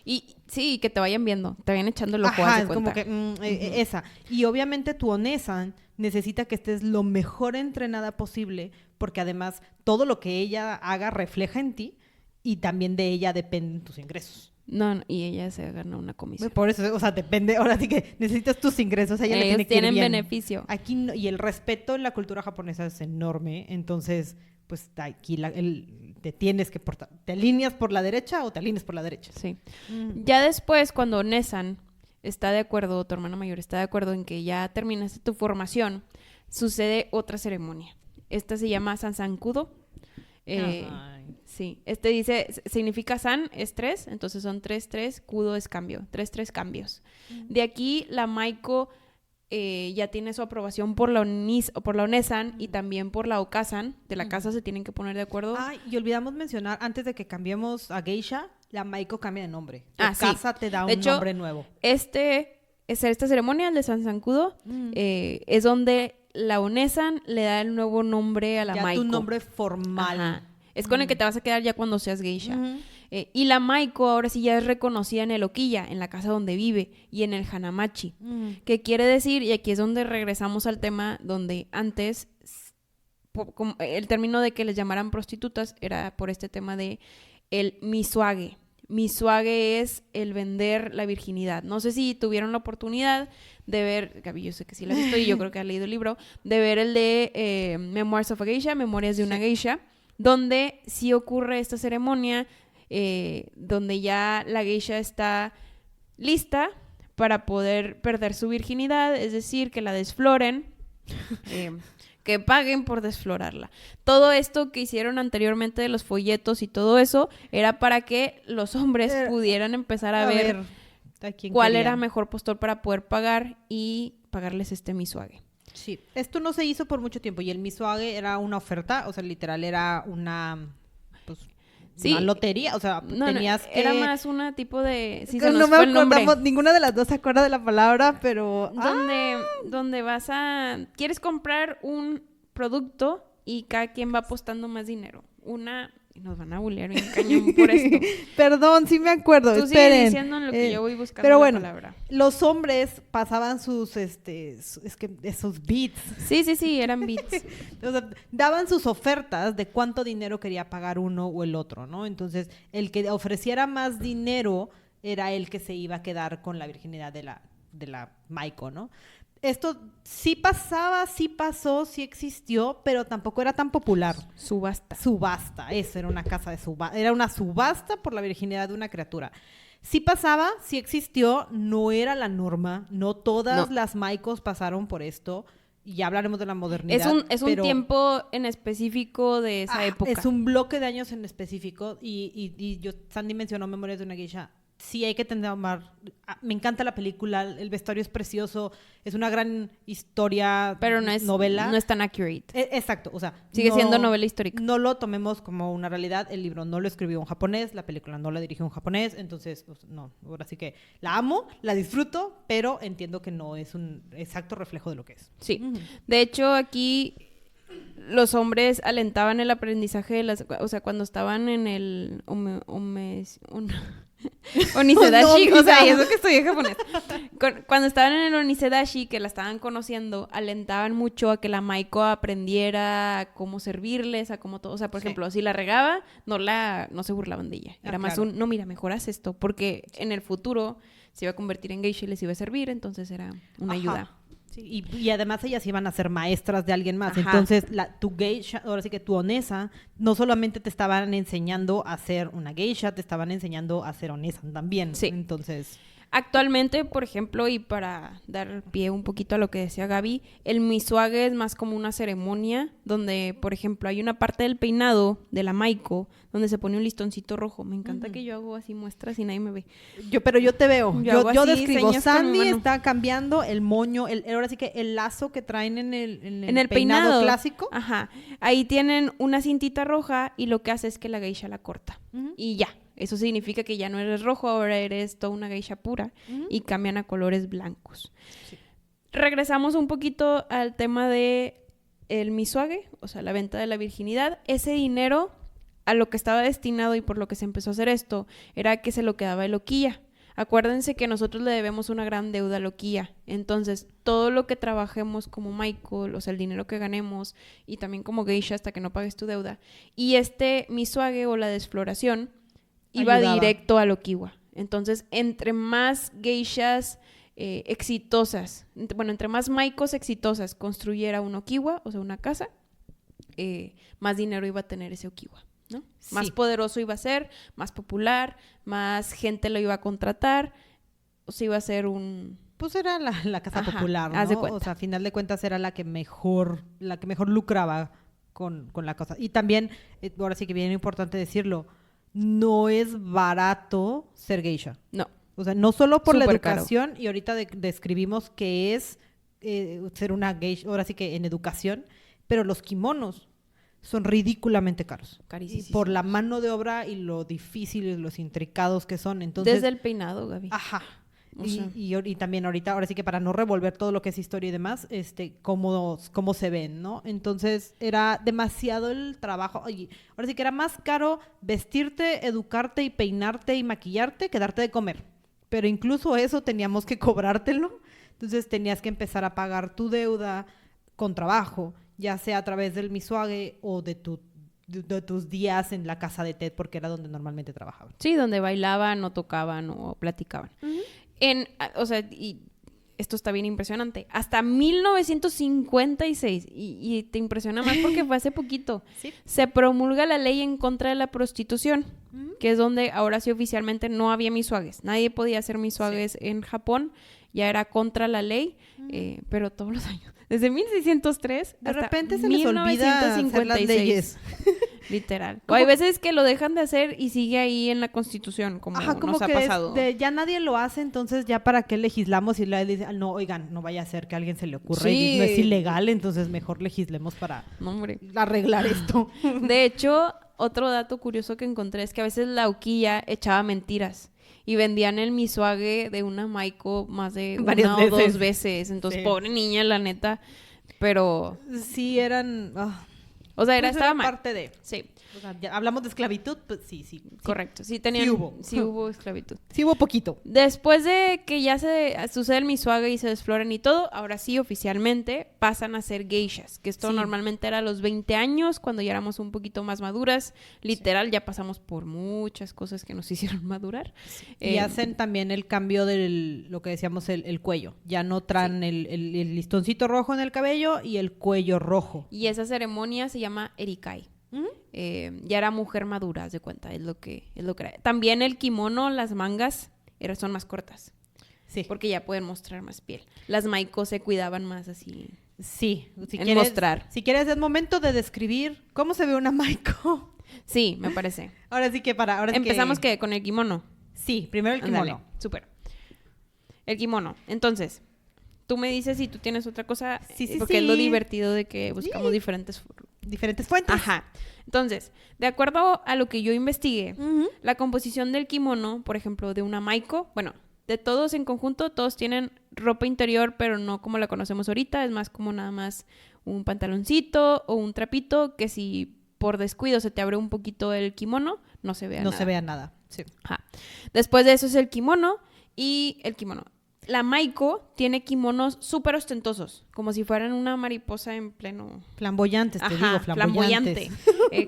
Y sí, que te vayan viendo, te vayan echando el ojo, Ajá, haz de es como cuenta. que esa. Y obviamente tu Onesan necesita que estés lo mejor entrenada posible, porque además todo lo que ella haga refleja en ti y también de ella dependen tus ingresos. No, y ella se gana una comisión. Por eso, o sea, depende, ahora sí que necesitas tus ingresos, a ella le Ellos tiene que ir tienen bien. beneficio. Aquí y el respeto en la cultura japonesa es enorme, entonces pues aquí te tienes que portar, ¿te alineas por la derecha o te alineas por la derecha? Sí. Ya después, cuando Nesan está de acuerdo, tu hermana mayor está de acuerdo en que ya terminaste tu formación, sucede otra ceremonia. Esta se llama Sansankudo. Sí, dice, significa san es 3, entonces son 3, kudo es cambio, 3 cambios. De aquí la maiko ya tiene su aprobación por la Onesan y también por la Okasan. De la casa se tienen que poner de acuerdo. Ah, y olvidamos mencionar, antes de que cambiemos a geisha, la maiko cambia de nombre. Sí. Casa te da De un hecho, nombre nuevo. Esta ceremonia, el de Sansankudo, es donde la Onesan le da el nuevo nombre a la ya maiko. tu nombre formal. Ajá. Es con el que te vas a quedar ya cuando seas geisha. Y la maiko ahora sí ya es reconocida en el okiya, en la casa donde vive, y en el hanamachi. ¿Qué quiere decir? Y aquí es donde regresamos al tema donde antes el término de que les llamaran prostitutas era por este tema de el misuage. Misuage es el vender la virginidad. No sé si tuvieron la oportunidad de ver, Gaby, yo sé que sí la has visto y yo creo que has leído el libro, de ver el de Memoirs of a Geisha, Memorias de una Geisha, donde sí ocurre esta ceremonia donde ya la geisha está lista para poder perder su virginidad, es decir, que la desfloren, que paguen por desflorarla. Todo esto que hicieron anteriormente de los folletos y todo eso era para que los hombres pudieran empezar a ver cuál era mejor postor para poder pagar y pagarles este misuage. Sí, esto no se hizo por mucho tiempo y el misuage era una oferta, o sea, literal era una, pues, sí, una lotería, o sea, tenías que... Era más una tipo de... Sí, no me acordamos, ninguna de las dos se acuerda de la palabra, pero... Donde vas a... Quieres comprar un producto y cada quien va apostando más dinero. Y nos van a bullear bien cañón por esto. Perdón, sí me acuerdo. Tú esperen. sigues diciendo en lo que yo voy buscando pero la bueno, palabra. Los hombres pasaban esos beats. Sí, eran bits. O sea, daban sus ofertas de cuánto dinero quería pagar uno o el otro, ¿no? Entonces, el que ofreciera más dinero era el que se iba a quedar con la virginidad de la maiko, ¿no? Esto sí pasaba, sí pasó, sí existió, pero tampoco era tan popular. Subasta, eso era una casa de subasta. Era una subasta por la virginidad de una criatura. Sí pasaba, sí existió, no era la norma. No todas las maikos pasaron por esto. y ya hablaremos de la modernidad. Es un tiempo en específico de esa época. Es un bloque de años en específico y yo, Sandy mencionó Memorias de una geisha. Sí hay que tener más. Me encanta la película, el vestuario es precioso, es una gran historia, pero no es novela. No es tan accurate. Exacto, o sea, sigue siendo novela histórica. No lo tomemos como una realidad. El libro no lo escribió un japonés, la película no la dirigió un japonés, entonces pues, no, ahora sí que la amo, la disfruto, pero entiendo que no es un exacto reflejo de lo que es. Sí. De hecho, aquí los hombres alentaban el aprendizaje de las, o sea, cuando estaban en el Onisedashi, No, o sea, y eso que estoy en japonés. Cuando estaban en el Onisedashi, que la estaban conociendo, alentaban mucho a que la Maiko aprendiera cómo servirles, a cómo todo, o sea, por ejemplo, si la regaba, no se burlaban de ella. Era más no, mira, mejoras esto, porque en el futuro se iba a convertir en geisha y les iba a servir, entonces era una ayuda. Sí, y además ellas iban a ser maestras de alguien más. Ajá. Entonces, tu geisha, ahora sí que tu onesa, no solamente te estaban enseñando a ser una geisha, te estaban enseñando a ser onesa también. Sí. Entonces... Actualmente, por ejemplo, y para dar pie un poquito a lo que decía Gaby, el misuage es más como una ceremonia donde, por ejemplo, hay una parte del peinado de la Maiko donde se pone un listoncito rojo. Me encanta que yo hago así muestras y nadie me ve. Pero yo te veo. Yo describo. Sandy está está cambiando el moño, ahora sí que el lazo que traen en el peinado clásico. Ajá. Ahí tienen una cintita roja y lo que hace es que la geisha la corta. Y ya. Eso significa que ya no eres rojo, ahora eres toda una geisha pura y cambian a colores blancos. Sí. Regresamos un poquito al tema de el misuage, o sea, la venta de la virginidad. Ese dinero, a lo que estaba destinado y por lo que se empezó a hacer esto, era que se lo quedaba el Okiya. Acuérdense que nosotros le debemos una gran deuda al Okiya. Entonces, todo lo que trabajemos como Maiko, o sea, el dinero que ganemos y también como geisha hasta que no pagues tu deuda. Y este misuage o la desfloración iba directo al Okiwa. Entonces, entre más geishas exitosas, entre más maikos exitosas construyera un Okiwa, o sea, una casa, más dinero iba a tener ese Okiwa, ¿no? Sí. Más poderoso iba a ser, más popular, más gente lo iba a contratar, o sea, iba a ser un... Pues era la casa popular, ¿no? Haz de cuenta. O sea, a final de cuentas era la que mejor lucraba con la cosa. Y también, ahora sí que bien importante decirlo, no es barato ser geisha. No. O sea, no solo por la educación, caro. Y ahorita describimos qué es ser una geisha, ahora sí que en educación, pero los kimonos son ridículamente caros. Carísimos. Por la mano de obra y lo difíciles, los intricados que son. Entonces, desde el peinado, Gaby. Ajá. Y también ahora sí que para no revolver todo lo que es historia y demás, cómo se ven, ¿no? Entonces era demasiado el trabajo. Y ahora sí que era más caro vestirte, educarte y peinarte y maquillarte que darte de comer. Pero incluso eso teníamos que cobrártelo. Entonces tenías que empezar a pagar tu deuda con trabajo, ya sea a través del misuage o de tus días en la casa de Ted, porque era donde normalmente trabajaban. Sí, donde bailaban o tocaban o platicaban. O sea, y esto está bien impresionante, hasta 1956, y te impresiona más porque fue hace poquito, ¿sí? Se promulga la ley en contra de la prostitución, que es donde ahora sí oficialmente no había misuages. Nadie podía hacer misuages en Japón, ya era contra la ley, pero todos los años, desde 1603 de hasta repente se 1956. Les olvida hacer las leyes. Literal. O hay veces que lo dejan de hacer y sigue ahí en la Constitución, como nos ha pasado. Ya nadie lo hace, entonces ya para qué legislamos y le dicen, no, oigan, no vaya a ser que a alguien se le ocurra y no es ilegal, entonces mejor legislemos para arreglar esto. De hecho, otro dato curioso que encontré es que a veces la Okiya echaba mentiras y vendían el misuage de una Maiko más de una o dos veces. Entonces, pobre niña, la neta, pero... Sí, eran... O sea, estaba mal. Parte de... Sí. O sea, ya hablamos de esclavitud, pues sí. Correcto. Sí hubo esclavitud. Sí hubo poquito. Después de que ya sucede el misuage y se desfloran y todo, ahora sí, oficialmente, pasan a ser geishas. Que esto normalmente era a los 20 años, cuando ya éramos un poquito más maduras. Literal, ya pasamos por muchas cosas que nos hicieron madurar. Sí. Y hacen también el cambio del, lo que decíamos, el cuello. Ya no traen el listoncito rojo en el cabello y el cuello rojo. Y esa ceremonia se llama Erikai. Ya era mujer madura, haz de cuenta, es lo que era. También el kimono, las mangas son más cortas. Sí. Porque ya pueden mostrar más piel. Las maiko se cuidaban más así. Sí, en mostrar. Si quieres, es momento de describir cómo se ve una maiko. Sí, me parece. Ahora sí que Empezamos que con el kimono. Sí, primero el kimono. Ándale, súper. El kimono. Entonces, tú me dices si tú tienes otra cosa, porque es lo divertido de que buscamos diferentes fuentes. Ajá. Entonces, de acuerdo a lo que yo investigué, la composición del kimono, por ejemplo, de una maiko, bueno, de todos en conjunto, todos tienen ropa interior, pero no como la conocemos ahorita, es más como nada más un pantaloncito o un trapito que si por descuido se te abre un poquito el kimono, no se vea nada. No se vea nada, sí. Ajá. Después de eso es el kimono y el kimono. La maiko tiene kimonos súper ostentosos, como si fueran una mariposa en pleno... Flamboyantes, te digo, flamboyante.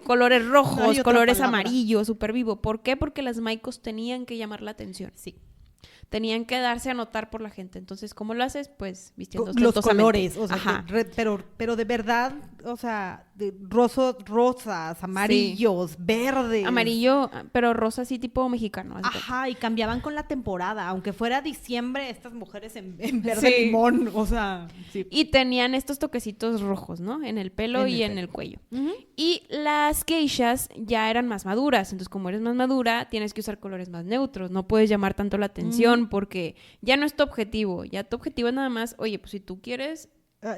Colores rojos, colores amarillos, súper vivo. ¿Por qué? Porque las maikos tenían que llamar la atención. Sí. Tenían que darse a notar por la gente. Entonces, ¿cómo lo haces? Pues vistiendo los ostentosamente. colores, o sea, pero de verdad, o sea, rosas, amarillos, verdes. Amarillo, pero rosa así tipo mexicano. Ajá, y cambiaban con la temporada. Aunque fuera diciembre, estas mujeres en verde limón, o sea... Sí. Y tenían estos toquecitos rojos, ¿no? En el pelo y en el cuello. Y las geishas ya eran más maduras. Entonces, como eres más madura, tienes que usar colores más neutros. No puedes llamar tanto la atención porque ya no es tu objetivo. Ya tu objetivo es nada más, oye, pues si tú quieres...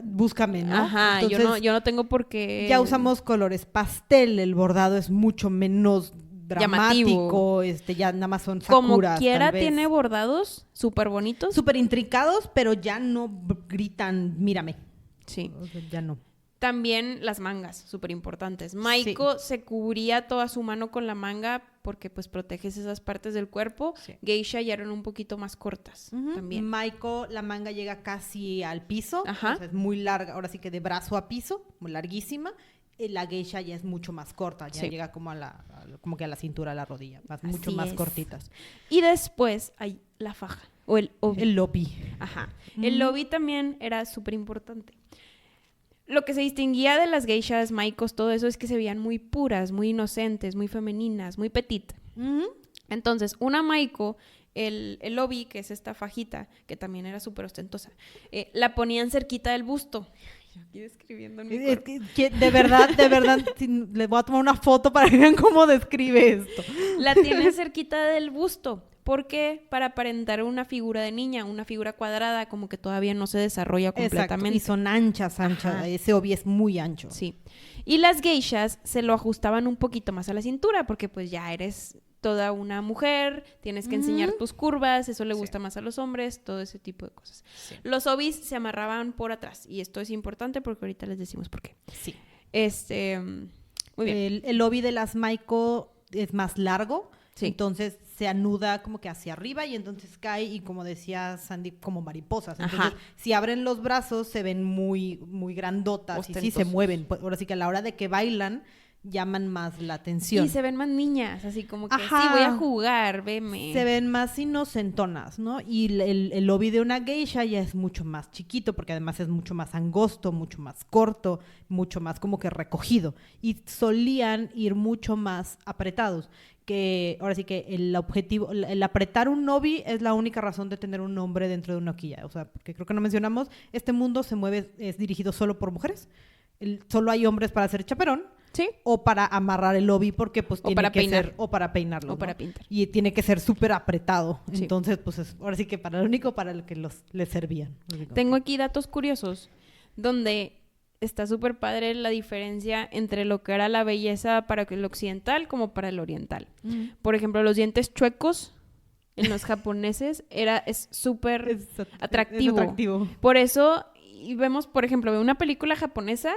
búscame, ¿no? Ajá, entonces, yo no tengo por qué... Ya usamos colores pastel, el bordado es mucho menos dramático, llamativo. Ya nada más son sakuras, como quiera tiene bordados súper bonitos. Súper intricados, pero ya no gritan, mírame. Sí. O sea, ya no. También las mangas, súper importantes. Maiko se cubría toda su mano con la manga porque pues proteges esas partes del cuerpo. Sí. Geisha ya eran un poquito más cortas también. Maiko, la manga llega casi al piso. Ajá. O sea, es muy larga, ahora sí que de brazo a piso, muy larguísima. La geisha ya es mucho más corta, ya llega como como que a la cintura, a la rodilla, mucho más cortitas. Y después hay la faja o el obi. El obi. Ajá. El obi también era súper importante. Lo que se distinguía de las geishas, maikos, todo eso es que se veían muy puras, muy inocentes, muy femeninas, muy petit. Entonces, una maiko, el obi, que es esta fajita, que también era súper ostentosa, la ponían cerquita del busto. Aquí describiendo en mi cuerpo. De verdad, les voy a tomar una foto para que vean cómo describe esto. La tiene cerquita del busto. ¿Por qué? Para aparentar una figura de niña, una figura cuadrada, como que todavía no se desarrolla completamente. Exacto. Y son anchas. Ajá. Ese obi es muy ancho. Sí. Y las geishas se lo ajustaban un poquito más a la cintura, porque pues ya eres toda una mujer, tienes que enseñar tus curvas, eso le gusta más a los hombres, todo ese tipo de cosas. Sí. Los obis se amarraban por atrás, y esto es importante porque ahorita les decimos por qué. Sí. Muy bien. El obi de las maiko es más largo. Sí. Entonces se anuda como que hacia arriba y entonces cae y como decía Sandy, como mariposas. Entonces, si abren los brazos se ven muy, muy grandotas y sí se mueven. Ahora sí que a la hora de que bailan llaman más la atención. Y se ven más niñas, así como que sí, voy a jugar, veme. Se ven más inocentonas, ¿no? Y el obi de una geisha ya es mucho más chiquito porque además es mucho más angosto, mucho más corto, mucho más como que recogido. Y solían ir mucho más apretados. Que ahora sí que el objetivo, el apretar un obi es la única razón de tener un hombre dentro de una horquilla. O sea, porque creo que no mencionamos, este mundo se mueve, es dirigido solo por mujeres. Solo hay hombres para hacer chaperón. Sí. O para amarrar el obi porque pues tiene que peinar. ser, o para peinarlo. O ¿no? para pintar. Y tiene que ser súper apretado. Sí. Entonces, pues ahora sí que para lo único para el que les servían. Tengo aquí datos curiosos donde está súper padre la diferencia entre lo que era la belleza para el occidental como para el oriental. Por ejemplo, los dientes chuecos en los japoneses es súper atractivo. Es atractivo. Por eso, y vemos, por ejemplo, una película japonesa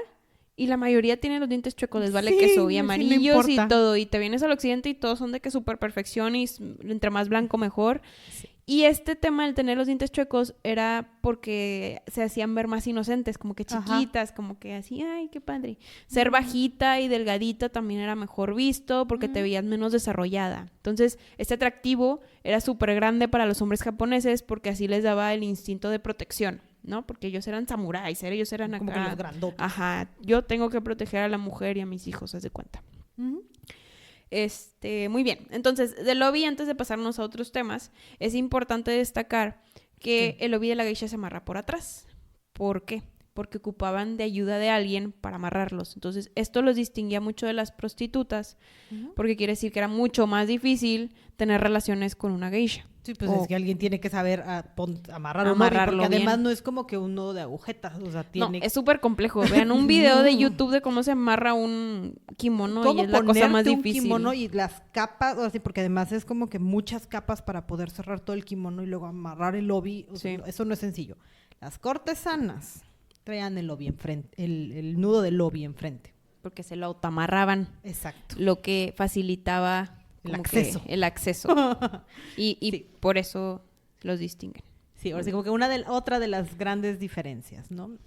y la mayoría tiene los dientes chuecos, les vale queso y amarillos y todo. Y te vienes al occidente y todos son de que súper perfección y entre más blanco mejor. Sí. Y este tema del tener los dientes chuecos era porque se hacían ver más inocentes, como que chiquitas, como que así, ay, qué padre. Ser bajita y delgadita también era mejor visto porque te veías menos desarrollada. Entonces, este atractivo era súper grande para los hombres japoneses porque así les daba el instinto de protección, ¿no? Porque ellos eran samuráis, ellos eran acá. Como que los grandotes. Ajá, yo tengo que proteger a la mujer y a mis hijos, haz de cuenta. Muy bien, entonces del obi, antes de pasarnos a otros temas, es importante destacar que el obi de la geisha se amarra por atrás. ¿Por qué? porque ocupaban de ayuda de alguien para amarrarlos. Entonces, esto los distinguía mucho de las prostitutas, porque quiere decir que era mucho más difícil tener relaciones con una geisha. Sí, pues es que alguien tiene que saber amarrar un novio, porque además bien. No es como que un nudo de agujetas, o sea, tiene... No, es súper complejo. Vean un video de YouTube de cómo se amarra un kimono y es la cosa más difícil. Un kimono y las capas, o sea, porque además es como que muchas capas para poder cerrar todo el kimono y luego amarrar el obi, o sea, eso no es sencillo. Las cortesanas traían el obi enfrente, el nudo del obi enfrente. Porque se lo autoamarraban. Exacto. Lo que facilitaba... el acceso. y sí. Por eso los distinguen. Sí, ahora sí, como que otra de las grandes diferencias, ¿no?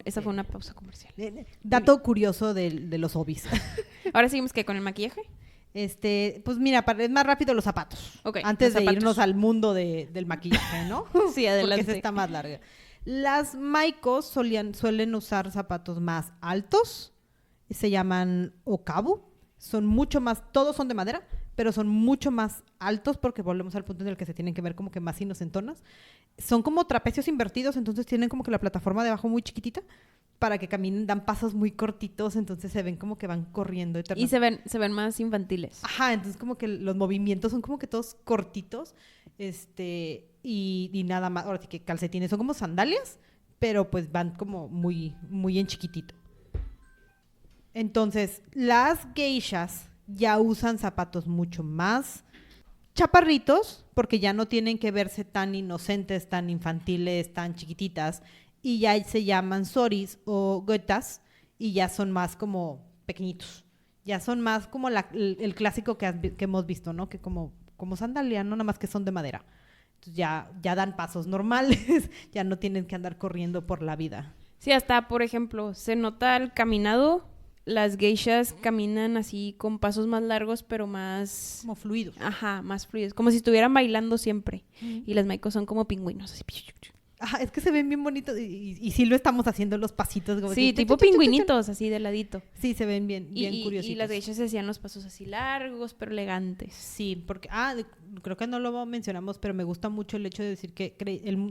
Esa fue una pausa comercial. Dato curioso de los obis. Ahora seguimos que con el maquillaje. Pues mira, es más rápido los zapatos. Okay, antes de irnos al mundo del maquillaje, ¿no? Sí, adelante. Porque esa está más larga. Las maikos suelen usar zapatos más altos. Se llaman okabu. Son mucho más, todos son de madera, pero son mucho más altos porque volvemos al punto en el que se tienen que ver como que más inocentonas. Son como trapecios invertidos, entonces tienen como que la plataforma de abajo muy chiquitita para que caminen, dan pasos muy cortitos, entonces se ven como que van corriendo eternamente. Y se ven más infantiles. Ajá, entonces como que los movimientos son como que todos cortitos, y nada más, ahora sí que calcetines, son como sandalias, pero pues van como muy, muy en chiquitito. Entonces, las geishas ya usan zapatos mucho más chaparritos, porque ya no tienen que verse tan inocentes, tan infantiles, tan chiquititas, y ya se llaman soris o gotas, y ya son más como pequeñitos. Ya son más como el clásico que hemos visto, ¿no? Que como sandalia, no nada más que son de madera. Entonces ya dan pasos normales, ya no tienen que andar corriendo por la vida. Sí, hasta, por ejemplo, se nota el caminado. Las geishas caminan así con pasos más largos, pero más... Como fluidos. Ajá, más fluidos. Como si estuvieran bailando siempre. Y las maikos son como pingüinos. Así. Ajá, es que se ven bien bonitos. Y sí lo estamos haciendo los pasitos. Como sí, tipo pingüinitos, así de ladito. Sí, se ven bien curiositos. Y las geishas hacían los pasos así largos, pero elegantes. Sí, porque... creo que no lo mencionamos, pero me gusta mucho el hecho de decir que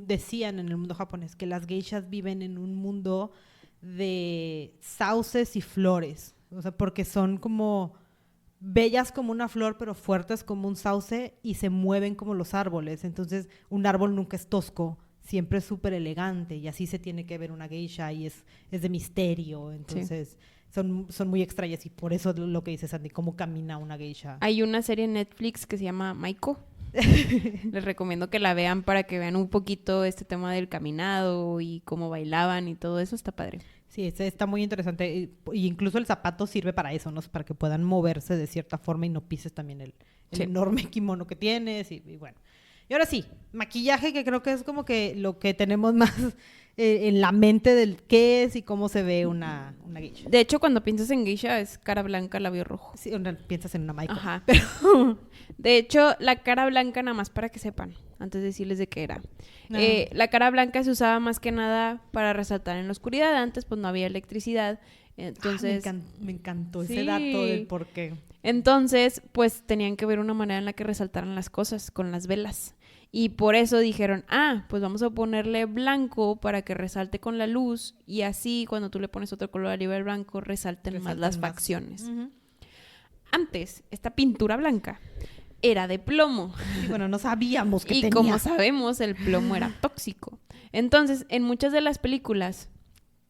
decían en el mundo japonés que las geishas viven en un mundo de sauces y flores, o sea, porque son como bellas como una flor, pero fuertes como un sauce y se mueven como los árboles, entonces un árbol nunca es tosco, siempre es súper elegante y así se tiene que ver una geisha y es de misterio, entonces son muy extrañas y por eso lo que dice Sandy, cómo camina una geisha. Hay una serie en Netflix que se llama Maiko. Les recomiendo que la vean para que vean un poquito este tema del caminado y cómo bailaban y todo eso, está padre. Sí, está muy interesante y incluso el zapato sirve para eso, ¿no? Para que puedan moverse de cierta forma y no pises también el enorme kimono que tienes y bueno. Y ahora sí, maquillaje, que creo que es como que lo que tenemos más en la mente del qué es y cómo se ve una geisha. De hecho, cuando piensas en geisha es cara blanca, labio rojo. Sí, piensas en una maiko. Ajá. Pero de hecho, la cara blanca, nada más para que sepan, antes de decirles de qué era. No. La cara blanca se usaba más que nada para resaltar en la oscuridad. Antes, pues no había electricidad. Entonces... me encantó ese dato del por qué. Entonces, pues tenían que ver una manera en la que resaltaran las cosas con las velas. Y por eso dijeron, pues vamos a ponerle blanco para que resalte con la luz y así cuando tú le pones otro color arriba del blanco resalten más las facciones. Uh-huh. Antes, esta pintura blanca era de plomo. Y bueno, no sabíamos que tenía. Y como sabemos, el plomo era tóxico. Entonces, en muchas de las películas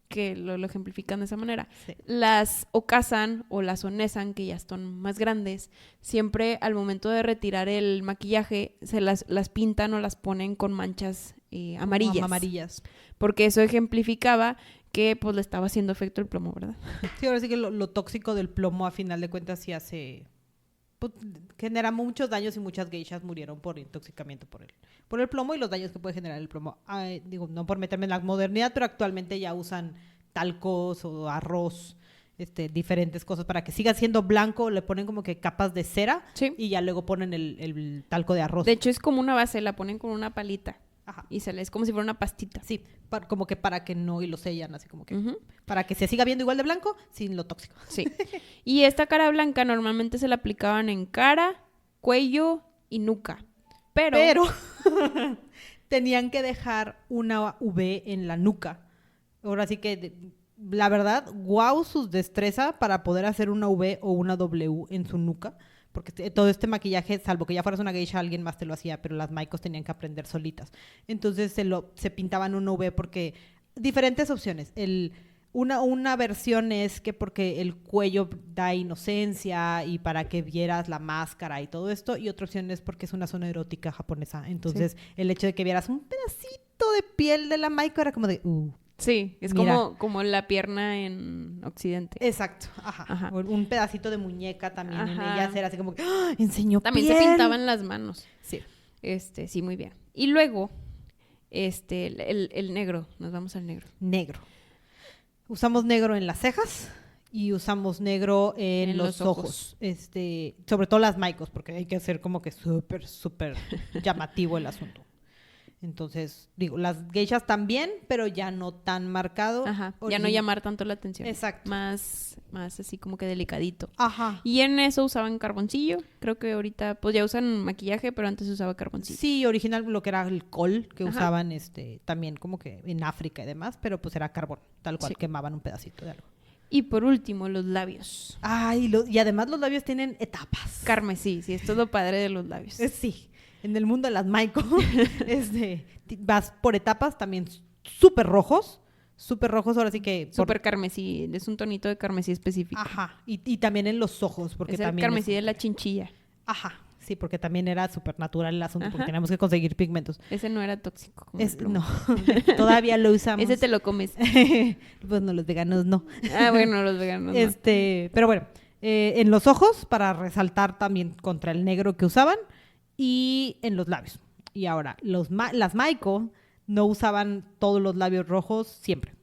que lo ejemplifican de esa manera, las okasan o las onesan, que ya son más grandes, siempre al momento de retirar el maquillaje se las pintan o las ponen con manchas amarillas. Porque eso ejemplificaba que pues le estaba haciendo efecto el plomo, ¿verdad? Sí, ahora sí que lo tóxico del plomo a final de cuentas sí hace... Pues, genera muchos daños y muchas geishas murieron por intoxicamiento por el plomo y los daños que puede generar el plomo. No por meterme en la modernidad, pero actualmente ya usan talcos o arroz, diferentes cosas para que siga siendo blanco, le ponen como que capas de cera y ya luego ponen el talco de arroz. De hecho es como una base, la ponen con una palita. Ajá. Y es como si fuera una pastita. Sí, como que para que no, y lo sellan así como que, para que se siga viendo igual de blanco sin lo tóxico. Sí. Y esta cara blanca normalmente se la aplicaban en cara, cuello y nuca. Pero tenían que dejar una V en la nuca Ahora sí que, la verdad, wow sus destreza para poder hacer una V o una W en su nuca. Porque todo este maquillaje, salvo que ya fueras una geisha, alguien más te lo hacía, pero las maicos tenían que aprender solitas. Entonces se pintaban una V porque... Diferentes opciones. Una versión es que porque el cuello da inocencia y para que vieras la máscara y todo esto, y otra opción es porque es una zona erótica japonesa. Entonces, el hecho de que vieras un pedacito de piel de la maiko era como de... Sí, es como la pierna en Occidente. Exacto, ajá. Un pedacito de muñeca también en ellas era así como que enseñó también piel. Se pintaban las manos. Sí. Sí, muy bien. Y luego, el negro, nos vamos al negro. Negro. Usamos negro en las cejas y usamos negro en los ojos. Sobre todo las maicos, porque hay que hacer como que súper, súper llamativo el asunto. Entonces, digo, las geishas también, pero ya no tan marcado. Ajá, ya no llamar tanto la atención. Exacto. Más así como que delicadito. Ajá. Y en eso usaban carboncillo. Creo que ahorita, pues ya usan maquillaje, pero antes se usaba carboncillo. Sí, original lo que era el col, que usaban también como que en África y demás, pero pues era carbón, tal cual, quemaban un pedacito de algo. Y por último, los labios. Ay, y además los labios tienen etapas. Carmesí, sí, es todo padre de los labios. Sí. En el mundo de las maiko, vas por etapas también súper rojos, ahora sí que... Súper carmesí, es un tonito de carmesí específico. Ajá, y también en los ojos, porque es también... el carmesí de la chinchilla. Ajá, sí, porque también era súper natural el asunto, porque teníamos que conseguir pigmentos. Ese no era tóxico. No, todavía lo usamos. Ese te lo comes. Pues no, los veganos no. Bueno, los veganos no. Pero bueno, en los ojos, para resaltar también contra el negro que usaban, y en los labios. Y ahora, las maiko no usaban todos los labios rojos siempre.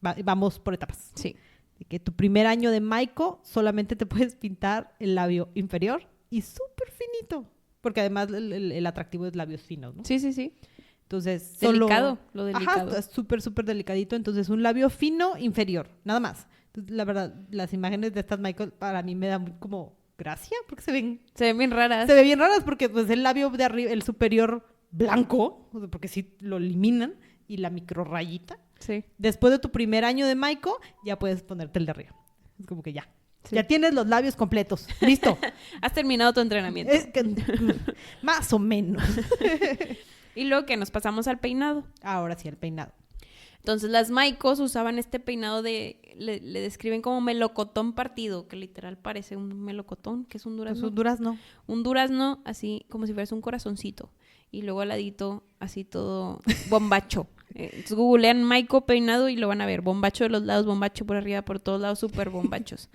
Vamos por etapas. Sí. De que tu primer año de maiko solamente te puedes pintar el labio inferior y súper finito. Porque además el atractivo es labios finos, ¿no? Sí, sí, sí. Entonces, delicado, lo delicado. Ajá, es súper, súper delicadito. Entonces, un labio fino inferior, nada más. Entonces, la verdad, las imágenes de estas maiko para mí me dan como... gracia, porque se ven bien raras. Se ven bien raras porque pues el labio de arriba, el superior blanco, porque sí lo eliminan, y la micro rayita. Sí. Después de tu primer año de maiko, ya puedes ponerte el de arriba. Es como que ya. Sí. Ya tienes los labios completos. Listo. Has terminado tu entrenamiento. Más o menos. Y luego que nos pasamos al peinado. Ahora sí, el peinado. Entonces las maicos usaban este peinado le describen como melocotón partido, que literal parece un melocotón, que es un durazno. Pues un durazno. Un durazno así como si fuese un corazoncito. Y luego al ladito así todo bombacho. Entonces googlean maiko peinado y lo van a ver. Bombacho de los lados, bombacho por arriba, por todos lados, súper bombachos.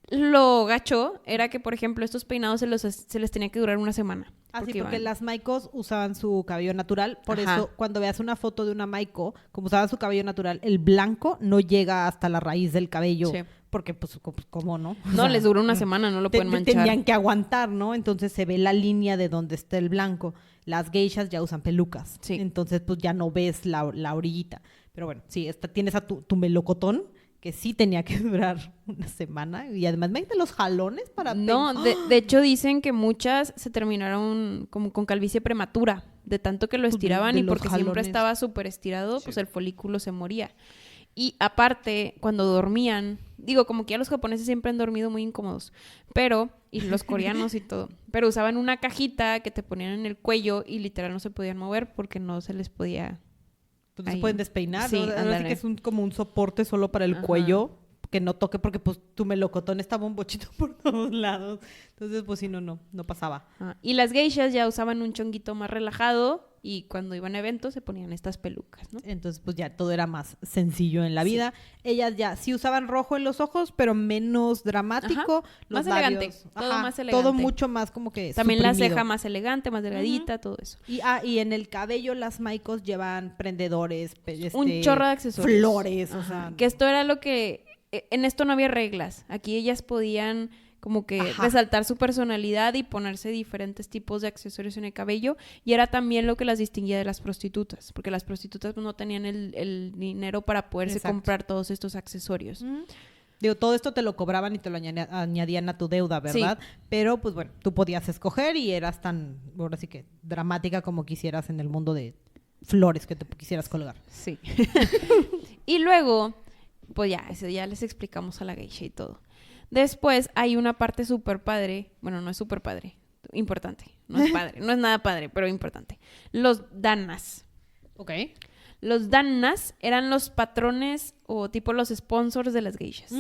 Lo gacho era que, por ejemplo, estos peinados se les tenía que durar una semana. Porque las maikos usaban su cabello natural. Por eso, cuando veas una foto de una maiko, como usaban su cabello natural, el blanco no llega hasta la raíz del cabello. Sí. Porque, pues, ¿cómo no? No, les duró una semana, no lo pueden manchar. Tenían que aguantar, ¿no? Entonces, se ve la línea de donde está el blanco. Las geishas ya usan pelucas. Sí. Entonces, pues, ya no ves la orillita. Pero bueno, sí, tienes a tu melocotón, que sí tenía que durar una semana. Y además, imagínate los jalones para... No, de hecho dicen que muchas se terminaron como con calvicie prematura, de tanto que lo estiraban y porque jalones. Siempre estaba súper estirado, sí. Pues el folículo se moría. Y aparte, cuando dormían, digo, como que ya los japoneses siempre han dormido muy incómodos, y los coreanos y todo, pero usaban una cajita que te ponían en el cuello y literal no se podían mover porque no se les podía... Entonces se pueden despeinar, sí, ¿no? Ahora sí que es como un soporte solo para el cuello, que no toque porque pues tu melocotón estaba un bochito por todos lados. Entonces pues sí, no pasaba. Y las geishas ya usaban un chonguito más relajado y cuando iban a eventos se ponían estas pelucas, ¿no? Entonces pues ya todo era más sencillo en la vida. Sí. Ellas ya sí usaban rojo en los ojos, pero menos dramático. Más elegante, todo más elegante. Todo mucho más como que también suprimido. La ceja más elegante, más delgadita, todo eso. Y en el cabello las maikos llevan prendedores, un chorro de accesorios. Flores, o sea. Que esto era lo que... En esto no había reglas. Aquí ellas podían como que resaltar su personalidad y ponerse diferentes tipos de accesorios en el cabello, y era también lo que las distinguía de las prostitutas, porque las prostitutas no tenían el dinero para poderse comprar todos estos accesorios. Digo, todo esto te lo cobraban y te lo añadían a tu deuda, ¿verdad? Sí. Pero, pues bueno, tú podías escoger y eras tan, ahora sí que dramática como quisieras en el mundo de flores que te quisieras colgar. Sí. Y luego, pues ya, eso ya les explicamos a la geisha y todo. Después hay una parte súper padre, bueno, no es súper padre, importante, no es padre, no es nada padre, pero importante. Los danas. Ok. Los danas eran los patrones o tipo los sponsors de las geishas.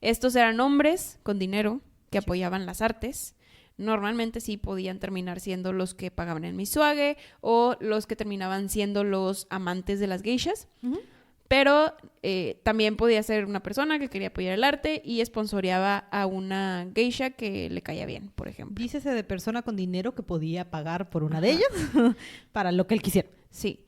Estos eran hombres con dinero que apoyaban las artes. Normalmente sí podían terminar siendo los que pagaban el misuage o los que terminaban siendo los amantes de las geishas. Pero también podía ser una persona que quería apoyar el arte y sponsoreaba a una geisha que le caía bien, por ejemplo. Dícese de persona con dinero que podía pagar por una de ellas para lo que él quisiera. Sí.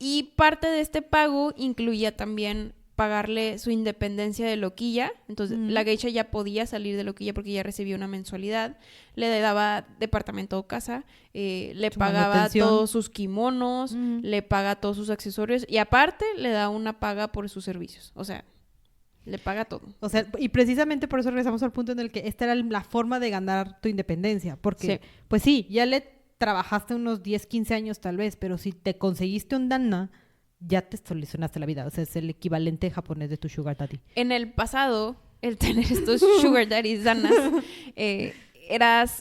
Y parte de este pago incluía también pagarle su independencia de loquilla. Entonces, la geisha ya podía salir de loquilla porque ya recibía una mensualidad. Le daba departamento o casa. Le pagaba todos sus kimonos. Le paga todos sus accesorios. Y aparte, le da una paga por sus servicios. O sea, le paga todo. O sea, y precisamente por eso regresamos al punto en el que esta era la forma de ganar tu independencia. Porque, pues sí, ya le trabajaste unos 10, 15 años tal vez, pero si te conseguiste un dana, ya te solucionaste la vida. O sea, es el equivalente japonés de tu sugar daddy. En el pasado, el tener estos sugar daddies danas,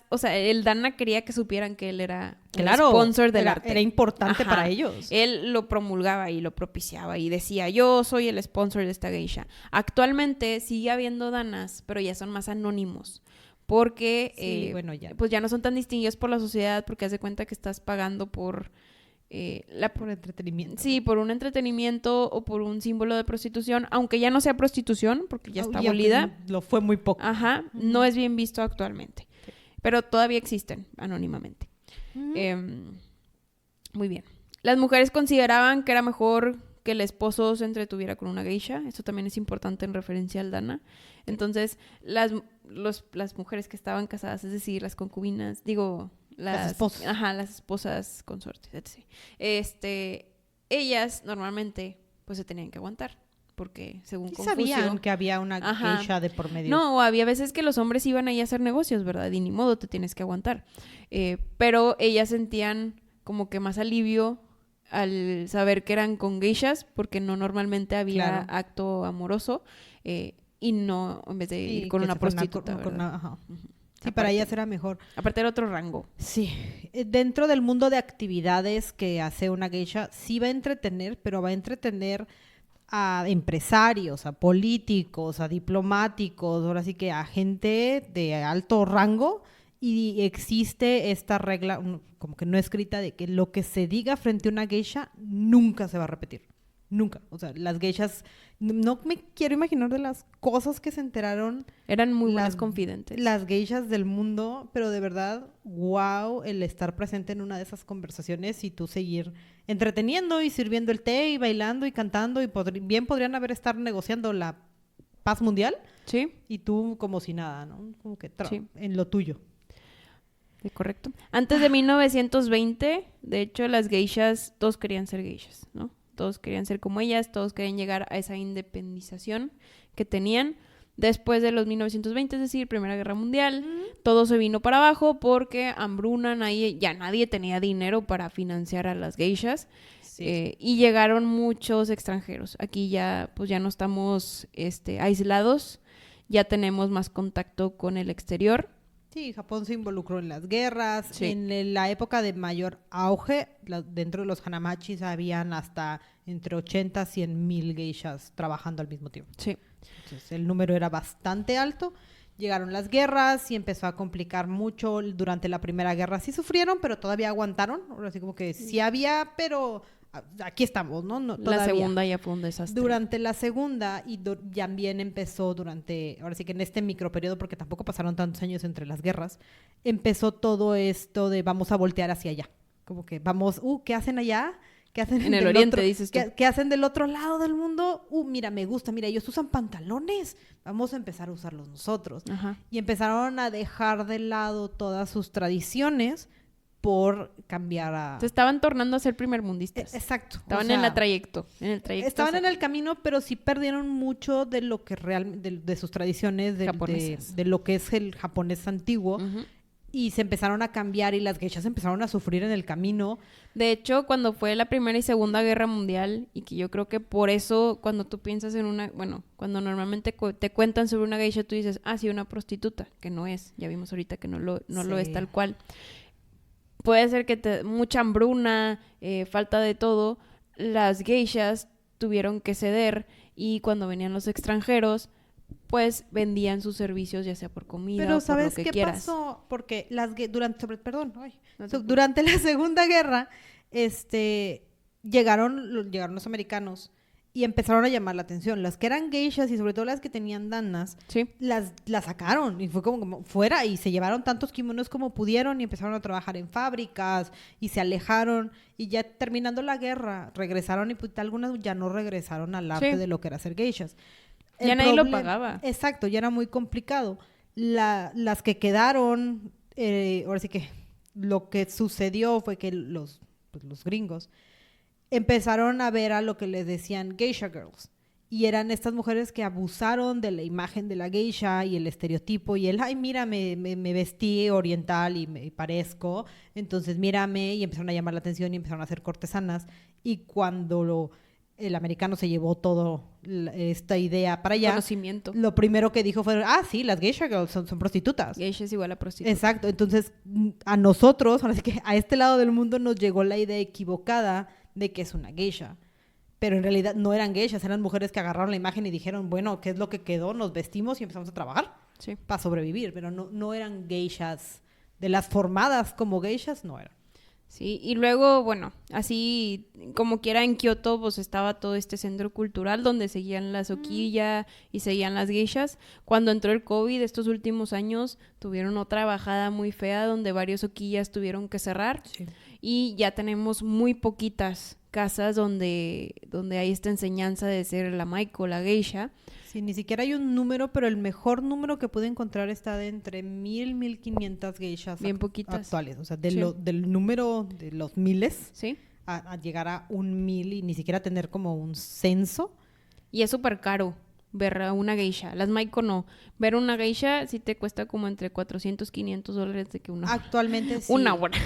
o sea, el dana quería que supieran que él era el sponsor del arte. Era importante para ellos. Él lo promulgaba y lo propiciaba y decía, yo soy el sponsor de esta geisha. Actualmente sigue habiendo danas, pero ya son más anónimos. Porque pues ya no son tan distinguidos por la sociedad porque haz de cuenta que estás pagando por por entretenimiento. Sí, por un entretenimiento o por un símbolo de prostitución, aunque ya no sea prostitución, porque ya está abolida. Lo fue muy poco. Ajá, no es bien visto actualmente. Sí. Pero todavía existen anónimamente. Muy bien. Las mujeres consideraban que era mejor que el esposo se entretuviera con una geisha. Esto también es importante en referencia al dana. Entonces, las mujeres que estaban casadas, es decir, las concubinas, las esposas. Ajá, las esposas consortes, etc. Ellas normalmente pues se tenían que aguantar porque según Confucio sabían que había una geisha de por medio. No, había veces que los hombres iban ahí a hacer negocios, ¿verdad? Y ni modo, te tienes que aguantar. Pero ellas sentían como que más alivio al saber que eran con geishas porque no normalmente había acto amoroso y no en vez de ir con una prostituta. Sí, aparte, para ellas era mejor. Aparte era otro rango. Sí. Dentro del mundo de actividades que hace una geisha, sí va a entretener, pero va a entretener a empresarios, a políticos, a diplomáticos, ahora sí que a gente de alto rango. Y existe esta regla, como que no escrita, de que lo que se diga frente a una geisha nunca se va a repetir. Nunca. O sea, las geishas, no me quiero imaginar de las cosas que se enteraron. Eran muy buenas confidentes. Las geishas del mundo, pero de verdad, wow, el estar presente en una de esas conversaciones y tú seguir entreteniendo y sirviendo el té y bailando y cantando y bien podrían estar negociando la paz mundial. Sí. Y tú como si nada, ¿no? Como que en lo tuyo. Sí, correcto. Antes de 1920, de hecho, las geishas, todos querían ser geishas, ¿no? Todos querían ser como ellas, todos querían llegar a esa independización que tenían. Después de los 1920, es decir, Primera Guerra Mundial, todo se vino para abajo porque hambruna, ya nadie tenía dinero para financiar a las geishas. Sí. Y llegaron muchos extranjeros. Aquí ya, pues ya no estamos aislados, ya tenemos más contacto con el exterior. Sí, Japón se involucró en las guerras. Sí. En la época de mayor auge, dentro de los hanamachis habían hasta entre 80 a 100 mil geishas trabajando al mismo tiempo. Sí. Entonces, el número era bastante alto. Llegaron las guerras y empezó a complicar mucho. Durante la Primera Guerra sí sufrieron, pero todavía aguantaron. Así como que sí había, pero aquí estamos, ¿no? La segunda ya fue un desastre. Durante la segunda y también empezó ahora sí que en este microperiodo, porque tampoco pasaron tantos años entre las guerras, empezó todo esto de vamos a voltear hacia allá. Como que vamos, ¿qué hacen allá? ¿Qué hacen en el oriente, dices tú? ¿Qué hacen del otro lado del mundo? Mira, me gusta, mira, ellos usan pantalones. Vamos a empezar a usarlos nosotros. Ajá. Y empezaron a dejar de lado todas sus tradiciones por cambiar a... Se estaban tornando a ser primermundistas. Exacto. Estaban en el trayecto. Estaban en el camino, pero sí perdieron mucho de lo que realmente, de sus tradiciones, de lo que es el japonés antiguo. y se empezaron a cambiar y las geishas empezaron a sufrir en el camino. De hecho, cuando fue la Primera y Segunda Guerra Mundial, y que yo creo que por eso cuando tú piensas en una, bueno, cuando normalmente te cuentan sobre una geisha, tú dices, sí, una prostituta, que no es, ya vimos ahorita que no lo es tal cual. Puede ser que mucha hambruna, falta de todo, las geishas tuvieron que ceder y cuando venían los extranjeros, pues vendían sus servicios ya sea por comida pero o por lo ¿sabes que qué quieras. pasó? Porque durante la Segunda Guerra, llegaron los americanos y empezaron a llamar la atención. Las que eran geishas y sobre todo las que tenían danas, Sí. las sacaron y fue como fuera y se llevaron tantos kimonos como pudieron y empezaron a trabajar en fábricas y se alejaron y ya terminando la guerra regresaron y pues, algunas ya no regresaron al arte de lo que era ser geishas. Ya nadie lo pagaba. Exacto, ya era muy complicado. Las que quedaron, ahora sí que lo que sucedió fue que los gringos empezaron a ver a lo que les decían geisha girls. Y eran estas mujeres que abusaron de la imagen de la geisha y el estereotipo. Y ay, mira, me vestí oriental y me parezco. Entonces, mírame. Y empezaron a llamar la atención y empezaron a hacer cortesanas. Y cuando el americano se llevó todo esta idea para allá. Conocimiento. Lo primero que dijo fue, sí, las geisha girls son prostitutas. Geisha es igual a prostituta. Exacto. Entonces, a nosotros, ahora sí que a este lado del mundo nos llegó la idea equivocada de que es una geisha. Pero en realidad no eran geishas, eran mujeres que agarraron la imagen y dijeron, bueno, ¿qué es lo que quedó? Nos vestimos y empezamos a trabajar para sobrevivir. Pero no eran geishas, de las formadas como geishas, no eran. Sí, y luego, bueno, así como quiera en Kioto, pues estaba todo este centro cultural donde seguían la Sokiya y seguían las geishas. Cuando entró el COVID, estos últimos años tuvieron otra bajada muy fea donde varios Sokiyas tuvieron que cerrar. Sí. Y ya tenemos muy poquitas casas donde hay esta enseñanza de ser la maiko, la geisha. Sí, ni siquiera hay un número, pero el mejor número que pude encontrar está de entre 1,000-1,500 geishas bien poquitas actuales. O sea, del número de los miles ¿sí? a llegar a 1,000 y ni siquiera tener como un censo. Y es súper caro ver a una geisha. Las maiko no. Ver una geisha sí te cuesta como entre 400 $500 de que una Actualmente sí. una hora.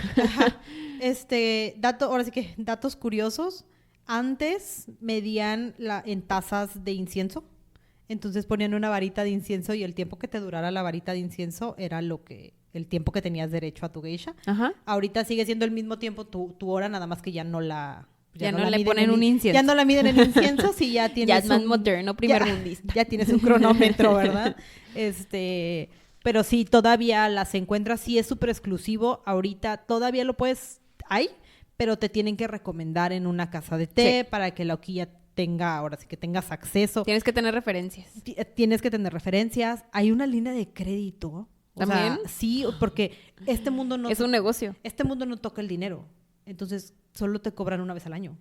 Ahora sí que datos curiosos. Antes medían en tazas de incienso. Entonces ponían una varita de incienso y el tiempo que te durara la varita de incienso era el tiempo que tenías derecho a tu geisha. Ajá. Ahorita sigue siendo el mismo tiempo tu hora, nada más que ya no la... Ya no le ponen un incienso. Ya no la miden en incienso, sí ya tienes ya es más moderno, primermundista. Ya tienes un cronómetro, ¿verdad? Pero sí, todavía las encuentras, sí es súper exclusivo. Ahorita todavía lo hay, pero te tienen que recomendar en una casa de té para que la hoquilla ahora sí que tengas acceso. Tienes que tener referencias. Tienes que tener referencias. Hay una línea de crédito. ¿También? Sí, porque este mundo no... Es un negocio. Este mundo no toca el dinero. Entonces, solo te cobran una vez al año.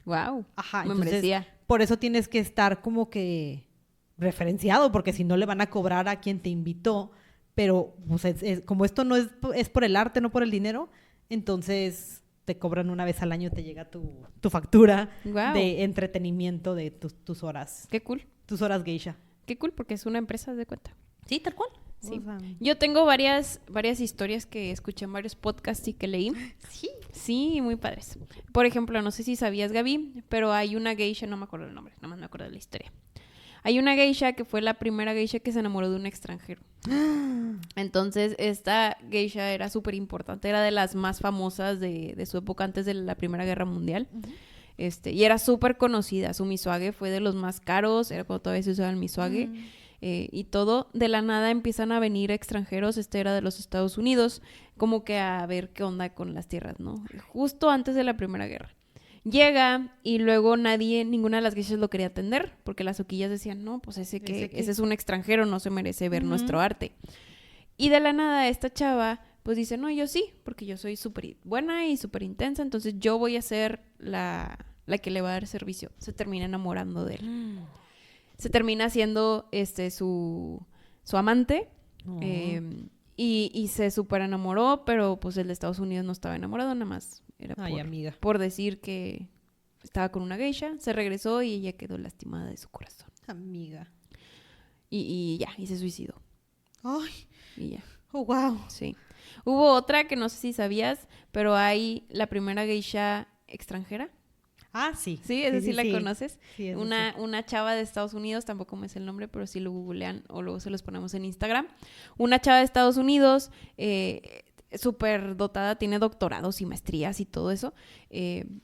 Wow. Ajá. Me Entonces, merecía. por eso tienes que estar como que referenciado, porque si no le van a cobrar a quien te invitó. Pero pues, como esto no es por el arte, no por el dinero, entonces te cobran una vez al año, te llega tu factura de entretenimiento de tus horas. Qué cool. Tus horas geisha. Qué cool, porque es una empresa de cuenta. Sí, tal cual. Sí. O sea, yo tengo varias historias que escuché en varios podcasts y que leí. Sí. Sí, muy padres. Por ejemplo, no sé si sabías, Gaby, pero hay una geisha, no me acuerdo el nombre, nada más me acuerdo de la historia. Hay una geisha que fue la primera geisha que se enamoró de un extranjero. Entonces, esta geisha era súper importante, era de las más famosas de su época antes de la Primera Guerra Mundial. Y era súper conocida. Su misoage fue de los más caros, era cuando todavía se usaba el misoage. Y todo, de la nada empiezan a venir extranjeros, era de los Estados Unidos, como que a ver qué onda con las tierras, ¿no? Justo antes de la Primera Guerra. Llega y luego ninguna de las geishas lo quería atender, porque las oquillas decían, no, pues ese es un extranjero, no se merece ver nuestro arte. Y de la nada esta chava, pues dice, no, yo sí, porque yo soy súper buena y súper intensa, entonces yo voy a ser la que le va a dar servicio. Se termina enamorando de él. Se termina siendo su amante. Y se súper enamoró, pero pues el de Estados Unidos no estaba enamorado, nada más era por decir que estaba con una geisha. Se regresó y ella quedó lastimada de su corazón. Amiga. Y ya, y se suicidó. Ay. Y ya. Oh, wow. Sí. Hubo otra que no sé si sabías, pero hay la primera geisha extranjera. Ah, sí. Sí, esa sí la conoces. Sí, esa sí. Una chava de Estados Unidos, tampoco me sé el nombre, pero sí lo googlean o luego se los ponemos en Instagram. Una chava de Estados Unidos, súper dotada, tiene doctorados y maestrías y todo eso,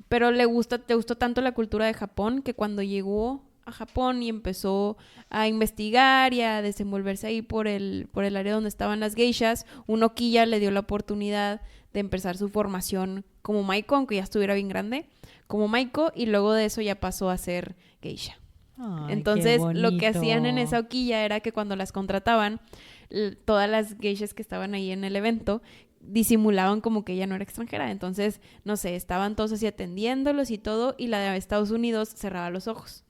pero le gustó tanto la cultura de Japón que cuando llegó a Japón y empezó a investigar y a desenvolverse ahí por el área donde estaban las geishas, un Okiya le dio la oportunidad de empezar su formación como maiko, aunque ya estuviera bien grande, como maiko, y luego de eso ya pasó a ser geisha. Ay, Entonces, qué lo que hacían en bonito. esa Okiya era que cuando las contrataban, todas las geishas que estaban ahí en el evento disimulaban como que ella no era extranjera. Entonces, no sé, estaban todos así atendiéndolos y todo, y la de Estados Unidos cerraba los ojos.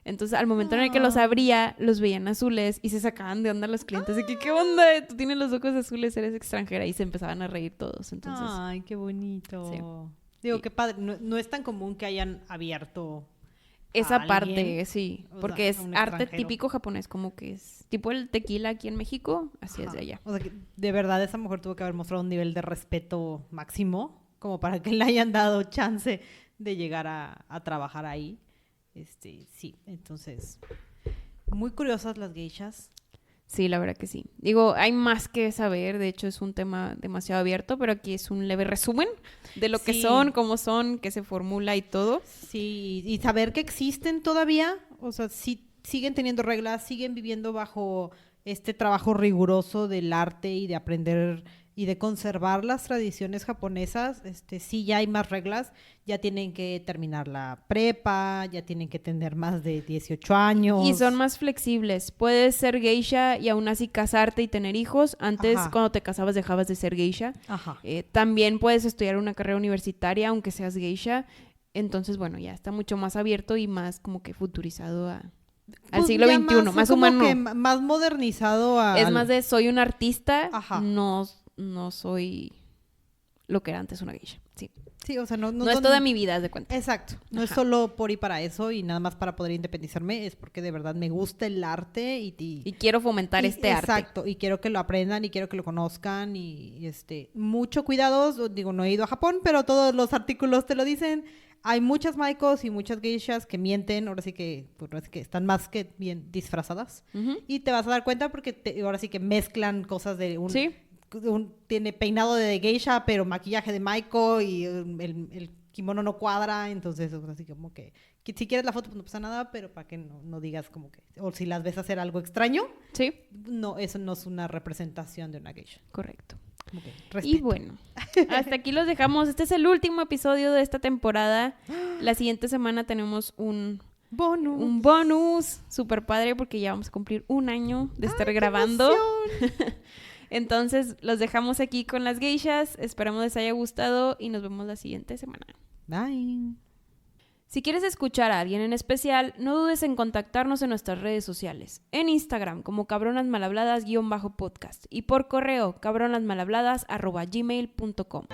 Entonces, al momento en el que los abría, los veían azules y se sacaban de onda los clientes de que, ¿qué onda? Tú tienes los ojos azules, eres extranjera. Y se empezaban a reír todos. Entonces, Ay, qué bonito. sí. Digo, Sí. qué padre. No es tan común que hayan abierto Esa a parte, alguien, sí. o Porque sea, es a un arte extranjero. típico japonés, como que es tipo el tequila aquí en México, así es Ajá. de allá. O sea, que de verdad esa mujer tuvo que haber mostrado un nivel de respeto máximo como para que le hayan dado chance de llegar a trabajar ahí. Sí, entonces, muy curiosas las geishas. Sí, la verdad que sí. Digo, hay más que saber, de hecho es un tema demasiado abierto, pero aquí es un leve resumen de lo que Sí. son, cómo son, qué se formula y todo. Sí, y saber que existen todavía, o sea, sí, siguen teniendo reglas, siguen viviendo bajo este trabajo riguroso del arte y de aprender y de conservar las tradiciones japonesas. Sí, ya hay más reglas, ya tienen que terminar la prepa, ya tienen que tener más de 18 años. Y son más flexibles. Puedes ser geisha y aún así casarte y tener hijos. Antes, Ajá. cuando te casabas, dejabas de ser geisha. Ajá. También puedes estudiar una carrera universitaria, aunque seas geisha. Entonces, bueno, ya está mucho más abierto y más como que futurizado al Pues siglo ya XXI, más como humano. que más modernizado Es más de soy un artista, Ajá. no soy lo que era antes una geisha. Sí. Sí, o sea, no No es son- toda mi vida, haz de cuenta. Exacto, no es Ajá. solo por y para eso y nada más para poder independizarme, es porque de verdad me gusta el arte Y quiero fomentar este arte. exacto, y quiero que lo aprendan y quiero que lo conozcan mucho cuidado, digo, no he ido a Japón, pero todos los artículos te lo dicen. Hay muchas maikos y muchas geishas que mienten, ahora sí que están más que bien disfrazadas. Ujú. Y te vas a dar cuenta porque ahora sí que mezclan cosas Sí. tiene peinado de geisha, pero maquillaje de maiko y el kimono no cuadra, entonces así como que si quieres la foto pues no pasa nada, pero para que no digas como que, o si las ves hacer algo extraño, Sí, no, eso no es una representación de una geisha. correcto. Como que Y respeto. bueno, hasta aquí los dejamos. Este es el último episodio de esta temporada. La siguiente semana tenemos un bonus súper padre porque ya vamos a cumplir un año de estar ¡Ay, qué grabando. emoción! Entonces, los dejamos aquí con las geishas. Esperamos les haya gustado y nos vemos la siguiente semana. Bye. Si quieres escuchar a alguien en especial, no dudes en contactarnos en nuestras redes sociales. En Instagram como cabronasmalhabladas_podcast y por correo cabronasmalhabladas@gmail.com.